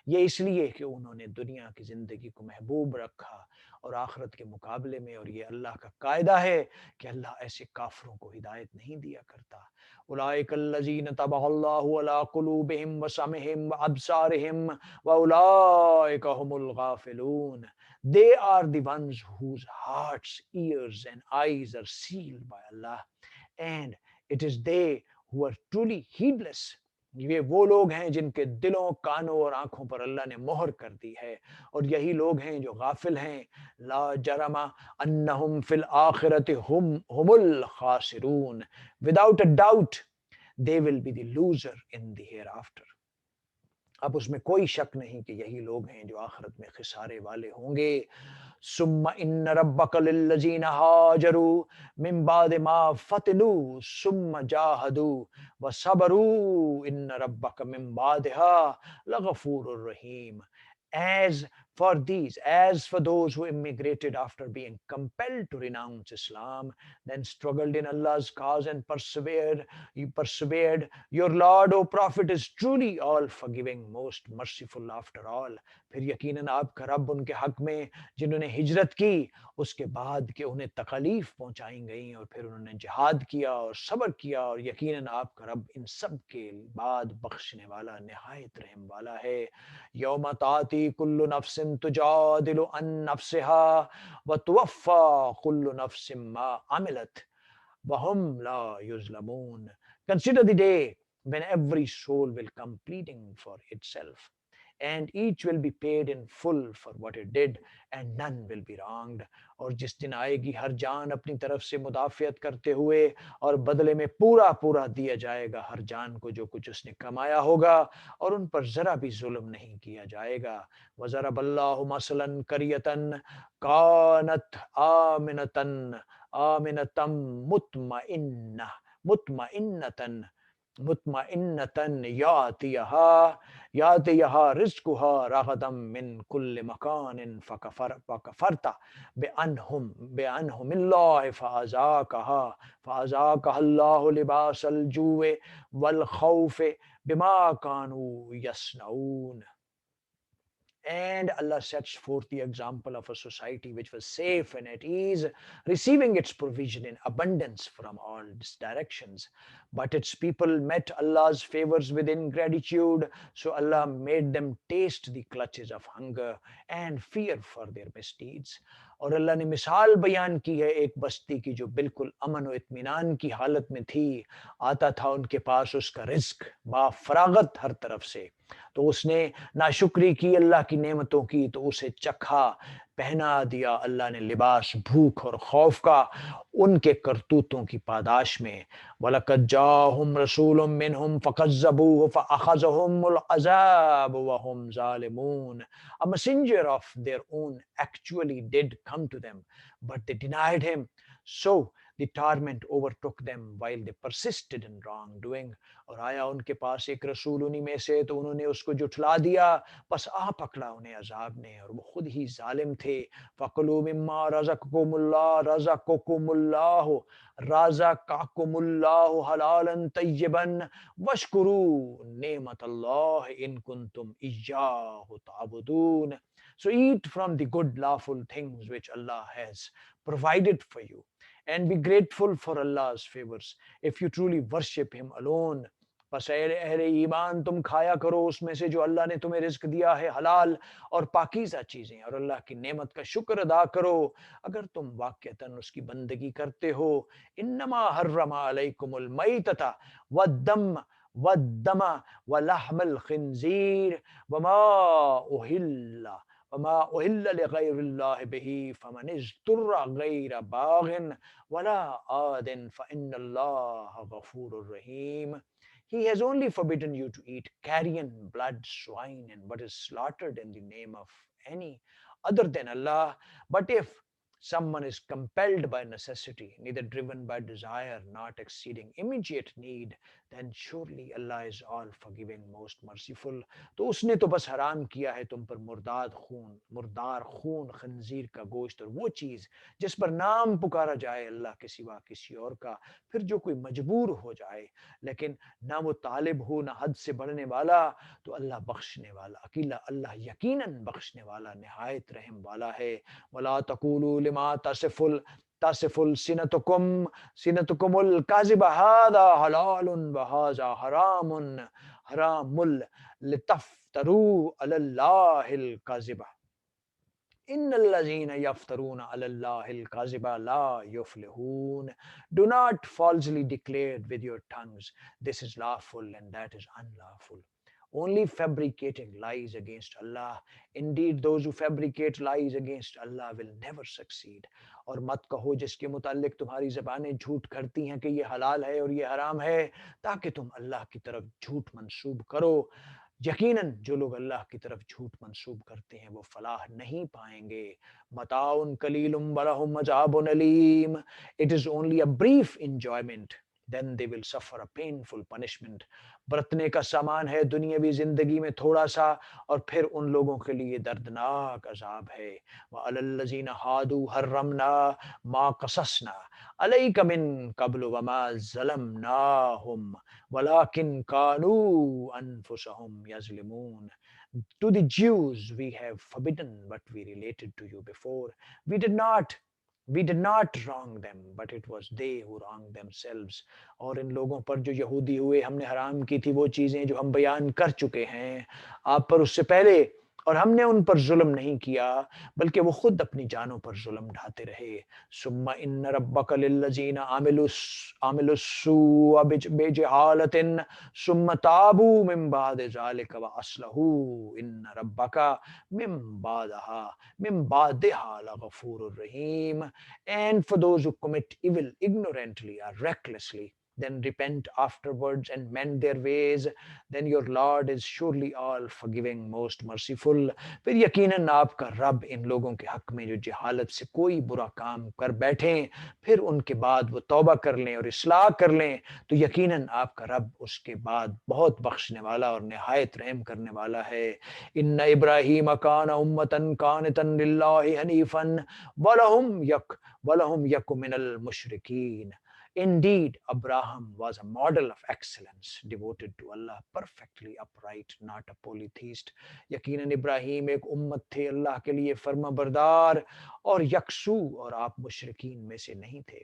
ये इसलिए कि उन्होंने दुनिया की ज़िंदगी को महबूब रखा और आखिरत के मुकाबले में, और ये अल्लाह का कायदा है कि अल्लाह ऐसे काफिरों को हिदायत नहीं दिया करता। उलाइकल्लज़ीन तबअल्लाहु अला कुलूबिहिम व समइहिम व अबसारिहिम व उलाइका हुमुल गाफिलून। They are the ones whose hearts, ears and eyes are sealed by Allah, and it is they who are truly heedless. ये वो लोग हैं जिनके दिलों, कानों और आंखों पर अल्लाह ने मोहर कर दी है, और यही लोग हैं जो गाफिल हैं। ला जरमा अन्नहुम fill आखिरति हुमुल खासिरून। Without a doubt they will be the loser in the hereafter. अब उसमें कोई शक नहीं कि यही लोग हैं जो आखिरत में खिसारे वाले होंगे। सुम्मा इन्न रब्बक लिल्लज़ीना हाजरू मिन बाद मा फतनु सुम्मा जाहदू व सबरू इन्न रब्बक मिन बादहा लगफूरुर रहीम। As for those who immigrated after being compelled to renounce Islam, then struggled in Allah's cause and persevered, your Lord, O Prophet, is truly all forgiving, most merciful after all. फिर यकीनन आपका रब उनके हक में जिन्होंने हिजरत की उसके बाद कि उन्हें तकलीफ पहुंचाई गई और फिर उन्होंने जिहाद किया और सब्र किया, और यकीनन आपका रब इन सब के बाद बख्शने वाला, निहायत रहम वाला है। यौम ताती कुल्लु नफ्सिन तुजादिलु अन नफ्सिहा व तुवफ्फा कुल्लु नफ्सिन मा अमिलत व हुम ला युज़लमून। Consider the day when every soul will come pleading for itself, and each will be paid in full for what it did, and none will be wronged. और जिस दिन आएगी हर जान अपनी तरफ से मुदाफ़ियत करते हुए, और बदले में पूरा पूरा दिया जाएगा हर जान को जो कुछ उसने कमाया होगा, और उन पर जरा भी जुल्म नहीं किया जाएगा। वज़रबल्लाहु मसलन करियतन कानत आमिनतम मुतमइन्नतन मुतमइन्नतन यातियहा रिज़्कुहा रगदम मिन कुल्लि मकानिन फकफरता बिअनहुमिल्लाहि फ़अज़ाक़हा अल्लाहु लिबासल जूइ वल खौफ़ि bima kanu yasnaun. And Allah sets forth the example of a society which was safe and at ease, receiving its provision in abundance from all directions. But its people met Allah's favors with ingratitude, so Allah made them taste the clutches of hunger and fear for their misdeeds. और अल्लाह ने मिसाल बयान की है एक बस्ती की जो बिल्कुल अमन और इत्मीनान की हालत में थी। आता था उनके पास उसका रिज्क बाफरागत हर तरफ से, तो उसने नाशुक्री की अल्लाह की नेमतों की तो उसे चखा, पहना दिया अल्लाह ने लिबास भूख और खौफ का उनके करतूतों की पादाश में। वलकद जाहुम रसूलुम मिनहुम फकज़्ज़बूहु फअख़ज़हुमुल अज़ाब वहुम ज़ालिमून। A messenger of their own actually did come to them, but they denied him. So the torment overtook them while they persisted in wrongdoing. और आया उनके पास एक रसूल उन्हीं में से तो उन्होंने उसको जुठला दिया, बस आ पकड़ा उन्हें अजाब ने और वो खुद ही जालिम थे। फ़कुलू मिम्मा रज़क़कुमुल्लाहु हलालन तय्यबन वश्कुरू नेमतल्लाह इन कुंतुम इय्याहु ताबुदून। So eat from the good lawful things which Allah has provided for you, and be grateful for Allah's favors if you truly worship Him alone. बस अहले ईमान तुम खाया करो उसमें से जो अल्लाह ने तुम्हें रिस्क दिया है हलाल और पाकीज़ा चीजें, और अल्लाह की नेमत का शुक्र अदा करो अगर तुम वाक़तन उसकी बंदगी करते हो। इन्नमा हर्रमा अलैकुमुल मैतता वद्दम वद्दमा वलहमल खिंजीर वमा उहिल्ला वमा उहिल्ला लिगैरिल्लाहि बिही फमन इज़्तुर्रा गैर बागिन वला आदिन फ़इन्नल्लाहा गफूरुर रहीम। He has only forbidden you to eat carrion, blood, swine, and what is slaughtered in the name of any other than Allah. But if someone is compelled by necessity, neither driven by desire, not exceeding immediate need, then surely Allah is all forgiving, most merciful. तो उसने तो बस हराम किया है तुम पर मुर्दार खून, खंजीर का गोश्त और वो चीज जिस पर नाम पुकारा जाए अल्लाह के सिवा किसी और का, फिर जो कोई मजबूर हो जाए, लेकिन ना वो तालिब हो ना हद से बढ़ने वाला, तो अल्लाह बख्शने वाला अकेला अल्लाह यकीनन बख्शने वाला निहायत रहम वाला है। वला तकूलू लिमा तासिफुल सिनतुकुमुल काज़िबा हादा हलालुन व हाज़ा हरामुल लितफ्तरू अलल्लाहिल काज़िबा इन्नल्लज़ीना यफ्तरून अलल्लाहिल काज़िबा ला युफ्लिहून। Do not falsely declare with your tongues, this is lawful and that is unlawful, only fabricating lies against Allah. Indeed, those who fabricate lies against Allah will never succeed. और मत कहो जिसके मुतालिक तुम्हारी ज़बानें झूठ करती हैं कि ये हलाल है और ये हराम है, ताकि तुम अल्लाह की तरफ झूठ मंसूब करो। यकीनन जो लोग अल्लाह की तरफ झूठ मंसूब करते हैं वो फलाह नहीं पाएंगे। मताउन कलीलुम वलहुम अज़ाबुन Aleem. It is only a brief enjoyment, then they will suffer a painful punishment. बरतने का सामान है दुनियावी जिंदगी में थोड़ा सा, और फिर उन लोगों के लिए दर्दनाक अजाब है। व अलल्लज़ीना हादू हर्रमना मा कससना अलैका मिन कब्लु वमा ज़लमनाहुम वलाकिन कानू अनफुसहुम यज़लिमून। To the Jews we have forbidden what we related to you before. We did not we did not wrong them, but it was they who wronged themselves. और इन लोगों पर जो यहूदी हुए हमने हराम की थी वो चीज़ें जो हम बयान कर चुके हैं आप पर उससे पहले, और हमने उन पर जुल्म नहीं किया बल्कि वो खुद अपनी जानों पर जुल्म ढाते रहे। सुम्मा इन्न रब्बक लिल्लज़ीना आमिलुस्सूअ बिजहालतिन सुम्मा ताबू मिन बाद ज़ालिका व अस्लहू इन्न रब्बका मिन बादिहा लगफूरुर रहीम। And for those who commit evil ignorantly or recklessly, then repent afterwards and mend their ways, then your Lord is surely all forgiving, most merciful. फिर यकीनन आपका रब इन लोगों के हक में जो जहालत से कोई बुरा काम कर बैठें फिर उनके बाद वो तौबा कर लें और इस्लाह कर लें, तो यकीनन आपका रब उसके बाद बहुत बख्शने वाला और निहायत रहम करने वाला है। इन्ना इब्राहीम कान उम्मतन कानितन लिल्लाहि हनीफन वलहुम यक मिनल मुशरिकीन। Indeed, Abraham was a model of excellence, devoted to Allah, perfectly upright, not a polytheist. यकीनन इब्राहीम एक उम्मत थे अल्लाह के लिए फर्मा बरदार और यकसू, और आप मुशरिकीन में से नहीं थे.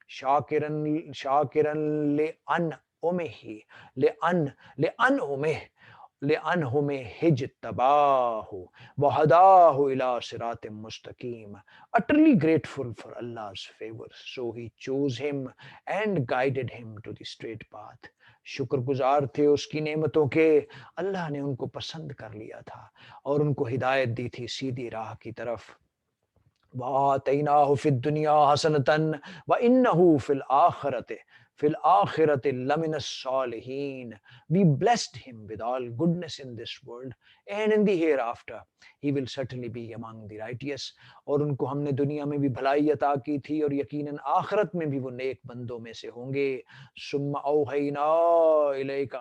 शाकिरन शाकिरन ले अन उमेही ले अन उमेह لأنهم اجتباه وهداه إلى صراط مستقيم, utterly grateful for Allah's favor, so he chose him and guided him to the straight path. शुक्रगुजार थे उसकी नेमतों के, अल्लाह ने उनको पसंद कर लिया था और उनको हिदायत दी थी सीधी राह की तरफ. وآتيناه في الدنيا حسنة وإنه في الآخرة لمن الصالحين. We blessed him with all goodness in this world, and in the hereafter he will certainly be among the righteous. और उनको हमने दुनिया में भी भलाई अता की थी और यकीनन आखिरत में भी वो नेक बंदों में से होंगे. सुम्मा औहैना इलैका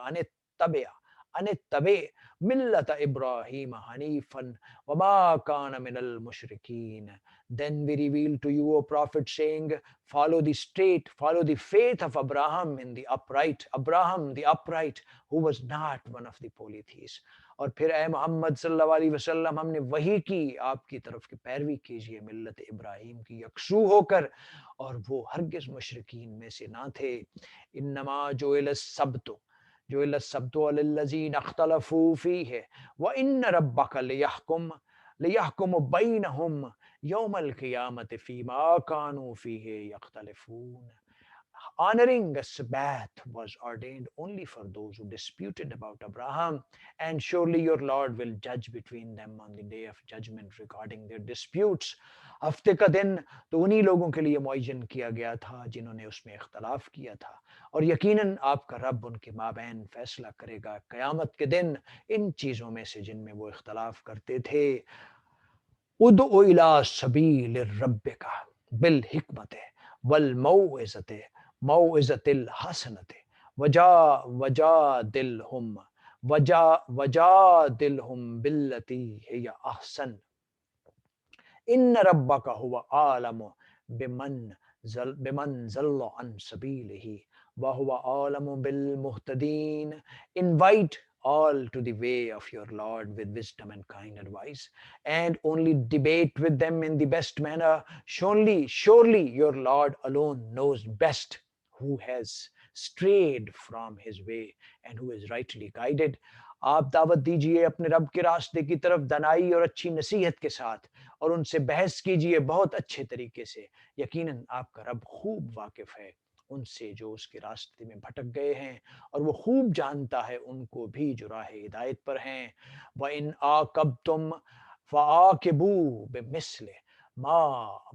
अनित्तबे मिल्लत इब्राहीम हनीफन वमा कान मिनल मुशरिकीन. Then we reveal to you, O Prophet, saying, follow the faith of Abraham in the upright, Abraham the upright, who was not one of the polytheists. और फिर ए मोहम्मद सल्लल्लाहु अलैहि वसल्लम हमने वही की आपकी तरफ की पैरवी कीजिए मिल्लत इब्राहिम की यकसू होकर, और वो हरगिज मुशरिकीन में से ना थे. इन्नमा जो इल सब्तो अलल्लज़ीन अख्तलफू फीह व इन्न रब्बक लियहकुम बैनहुम यौमल क़ियामत फ़ीमा कानू फ़ीहि यख्तलिफून. Honoring a Sabbath was ordained only for those who disputed about Abraham, and surely your Lord will judge between them on the day of judgment regarding their disputes. हफ्ते का दिन तो उन्हीं लोगों के लिए मुअय्यन किया गया था जिन्होंने उसमें इख्तलाफ किया था, और यकीनन आपका रब उनके माबैन फैसला करेगा क़यामत के दिन इन चीज़ों में से जिनमें वो इख्तलाफ करते थे. उदउ इला सबील रब्बिका बिल हिकमत वल मौइज़तिल हसनत वजा वजादिलहुम बिल्लती हिय अहसन. इन रब्बका हुवा आलम बिमन ज़ल्ल अन सबीलिही व हुवा आलम bill मुहतदीन. Invite all to the way of your Lord with wisdom and kind advice, and only debate with them in the best manner. Surely your Lord alone knows best who has strayed from his way and who is rightly guided. आप दावत दीजिए अपने रब के रास्ते की तरफ दनाई और अच्छी नसीहत के साथ, और उनसे बहस कीजिए बहुत अच्छे तरीके से. यकीनन आपका रब खूब वाकिफ है उनसे जो उसके रास्ते में भटक गए हैं, और वो खूब जानता है उनको भी जो राह हिदायत पर हैं. व इन आकबतुम फ़आकिबू बिमिस्लि मा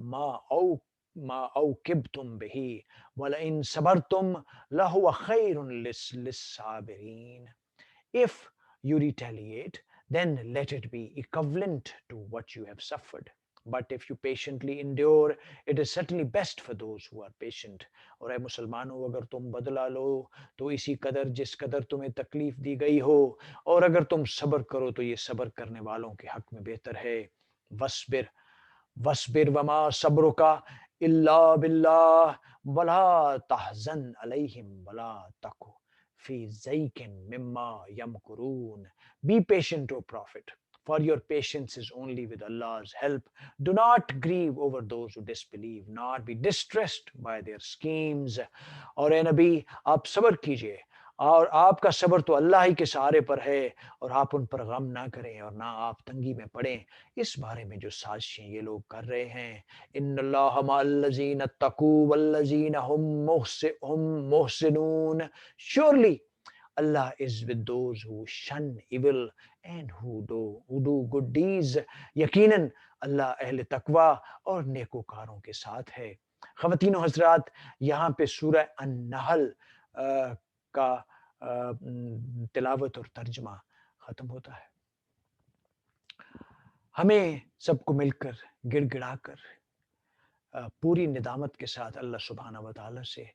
मा औ मा औकिबतुम बिही वलइन सबरतुम लहुव Khairun लिस्साबिरीन. If you retaliate, then let it be equivalent to what you have suffered. But if you patiently endure, it is certainly best for those who are patient. और ए मुसलमानों, अगर तुम बदला लो तो इसी कदर जिस कदर तुम्हें तकलीफ दी गई हो, और अगर तुम सब्र करो तो ये सब्र करने वालों के हक में बेहतर है. वस्बिर वस्बिर वमा सब्रुका इल्ला बिल्लाह वला तहजन अलैहिम वला तकु फी ज़ैकिन मिम्मा यमकुरून. Be patient, O Prophet, for your patience is only with Allah's help. Do not grieve over those who disbelieve, nor be distressed by their schemes. और ए नबी, आप सब्र कीजिए, और आपका सब्र तो अल्लाह ही के सहारे पर है, और आप उन पर गम ना करें और ना आप तंगी में पड़ें इस बारे में जो साजिशें ये लोग कर रहे हैं. इन्नल्लाह मअल्लज़ीना तक़ू वल्लज़ीना हुम मुहसिनून. Surely Allah is with those who shun evil and who do good deeds. यकीनन अल्लाह अहले तकवा और नेकोकारों के साथ है. ख़वातीनो हज़रात, यहाँ पे सूरह अन नहल का तिलावत और तर्जुमा ख़त्म होता है. हमें सबको मिलकर गिड़गिड़ाकर पूरी निदामत के साथ अल्लाह सुब्हाना व तआला से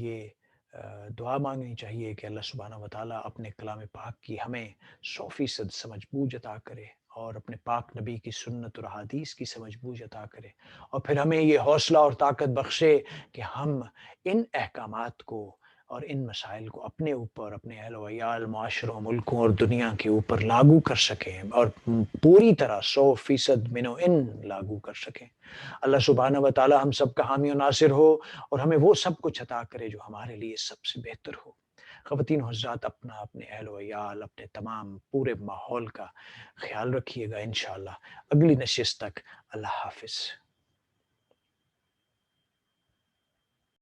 ये दुआ मांगनी चाहिए कि अल्लाह सुब्हाना व तआला अपने कलाम पाक की हमें 100% समझ बूझ अता करे. और अपने पाक नबी की सुन्नत और हदीस की समझ-बूझ अता करे, और फिर हमें ये हौसला और ताकत बख्शे कि हम इन अहकामात को और इन मसाइल को अपने ऊपर, अपने अहल-व-अयाल, मुआशरों, मुल्कों और दुनिया के ऊपर लागू कर सकें, और पूरी तरह 100% मिनो-इन लागू कर सकें। अल्लाह सुब्हानहू व तआला हम सब का हामी और नासिर हो, और हमें वो सब कुछ अता करे जो हमारे लिए सबसे बेहतर हो। ख़वातीन और हज़रात, अपना, अपने अहल-व-अयाल, अपने तमाम पूरे माहौल का ख़्याल रखिएगा इंशाअल्लाह। अगली नशिस्त तक अल्लाह हाफ़िज़।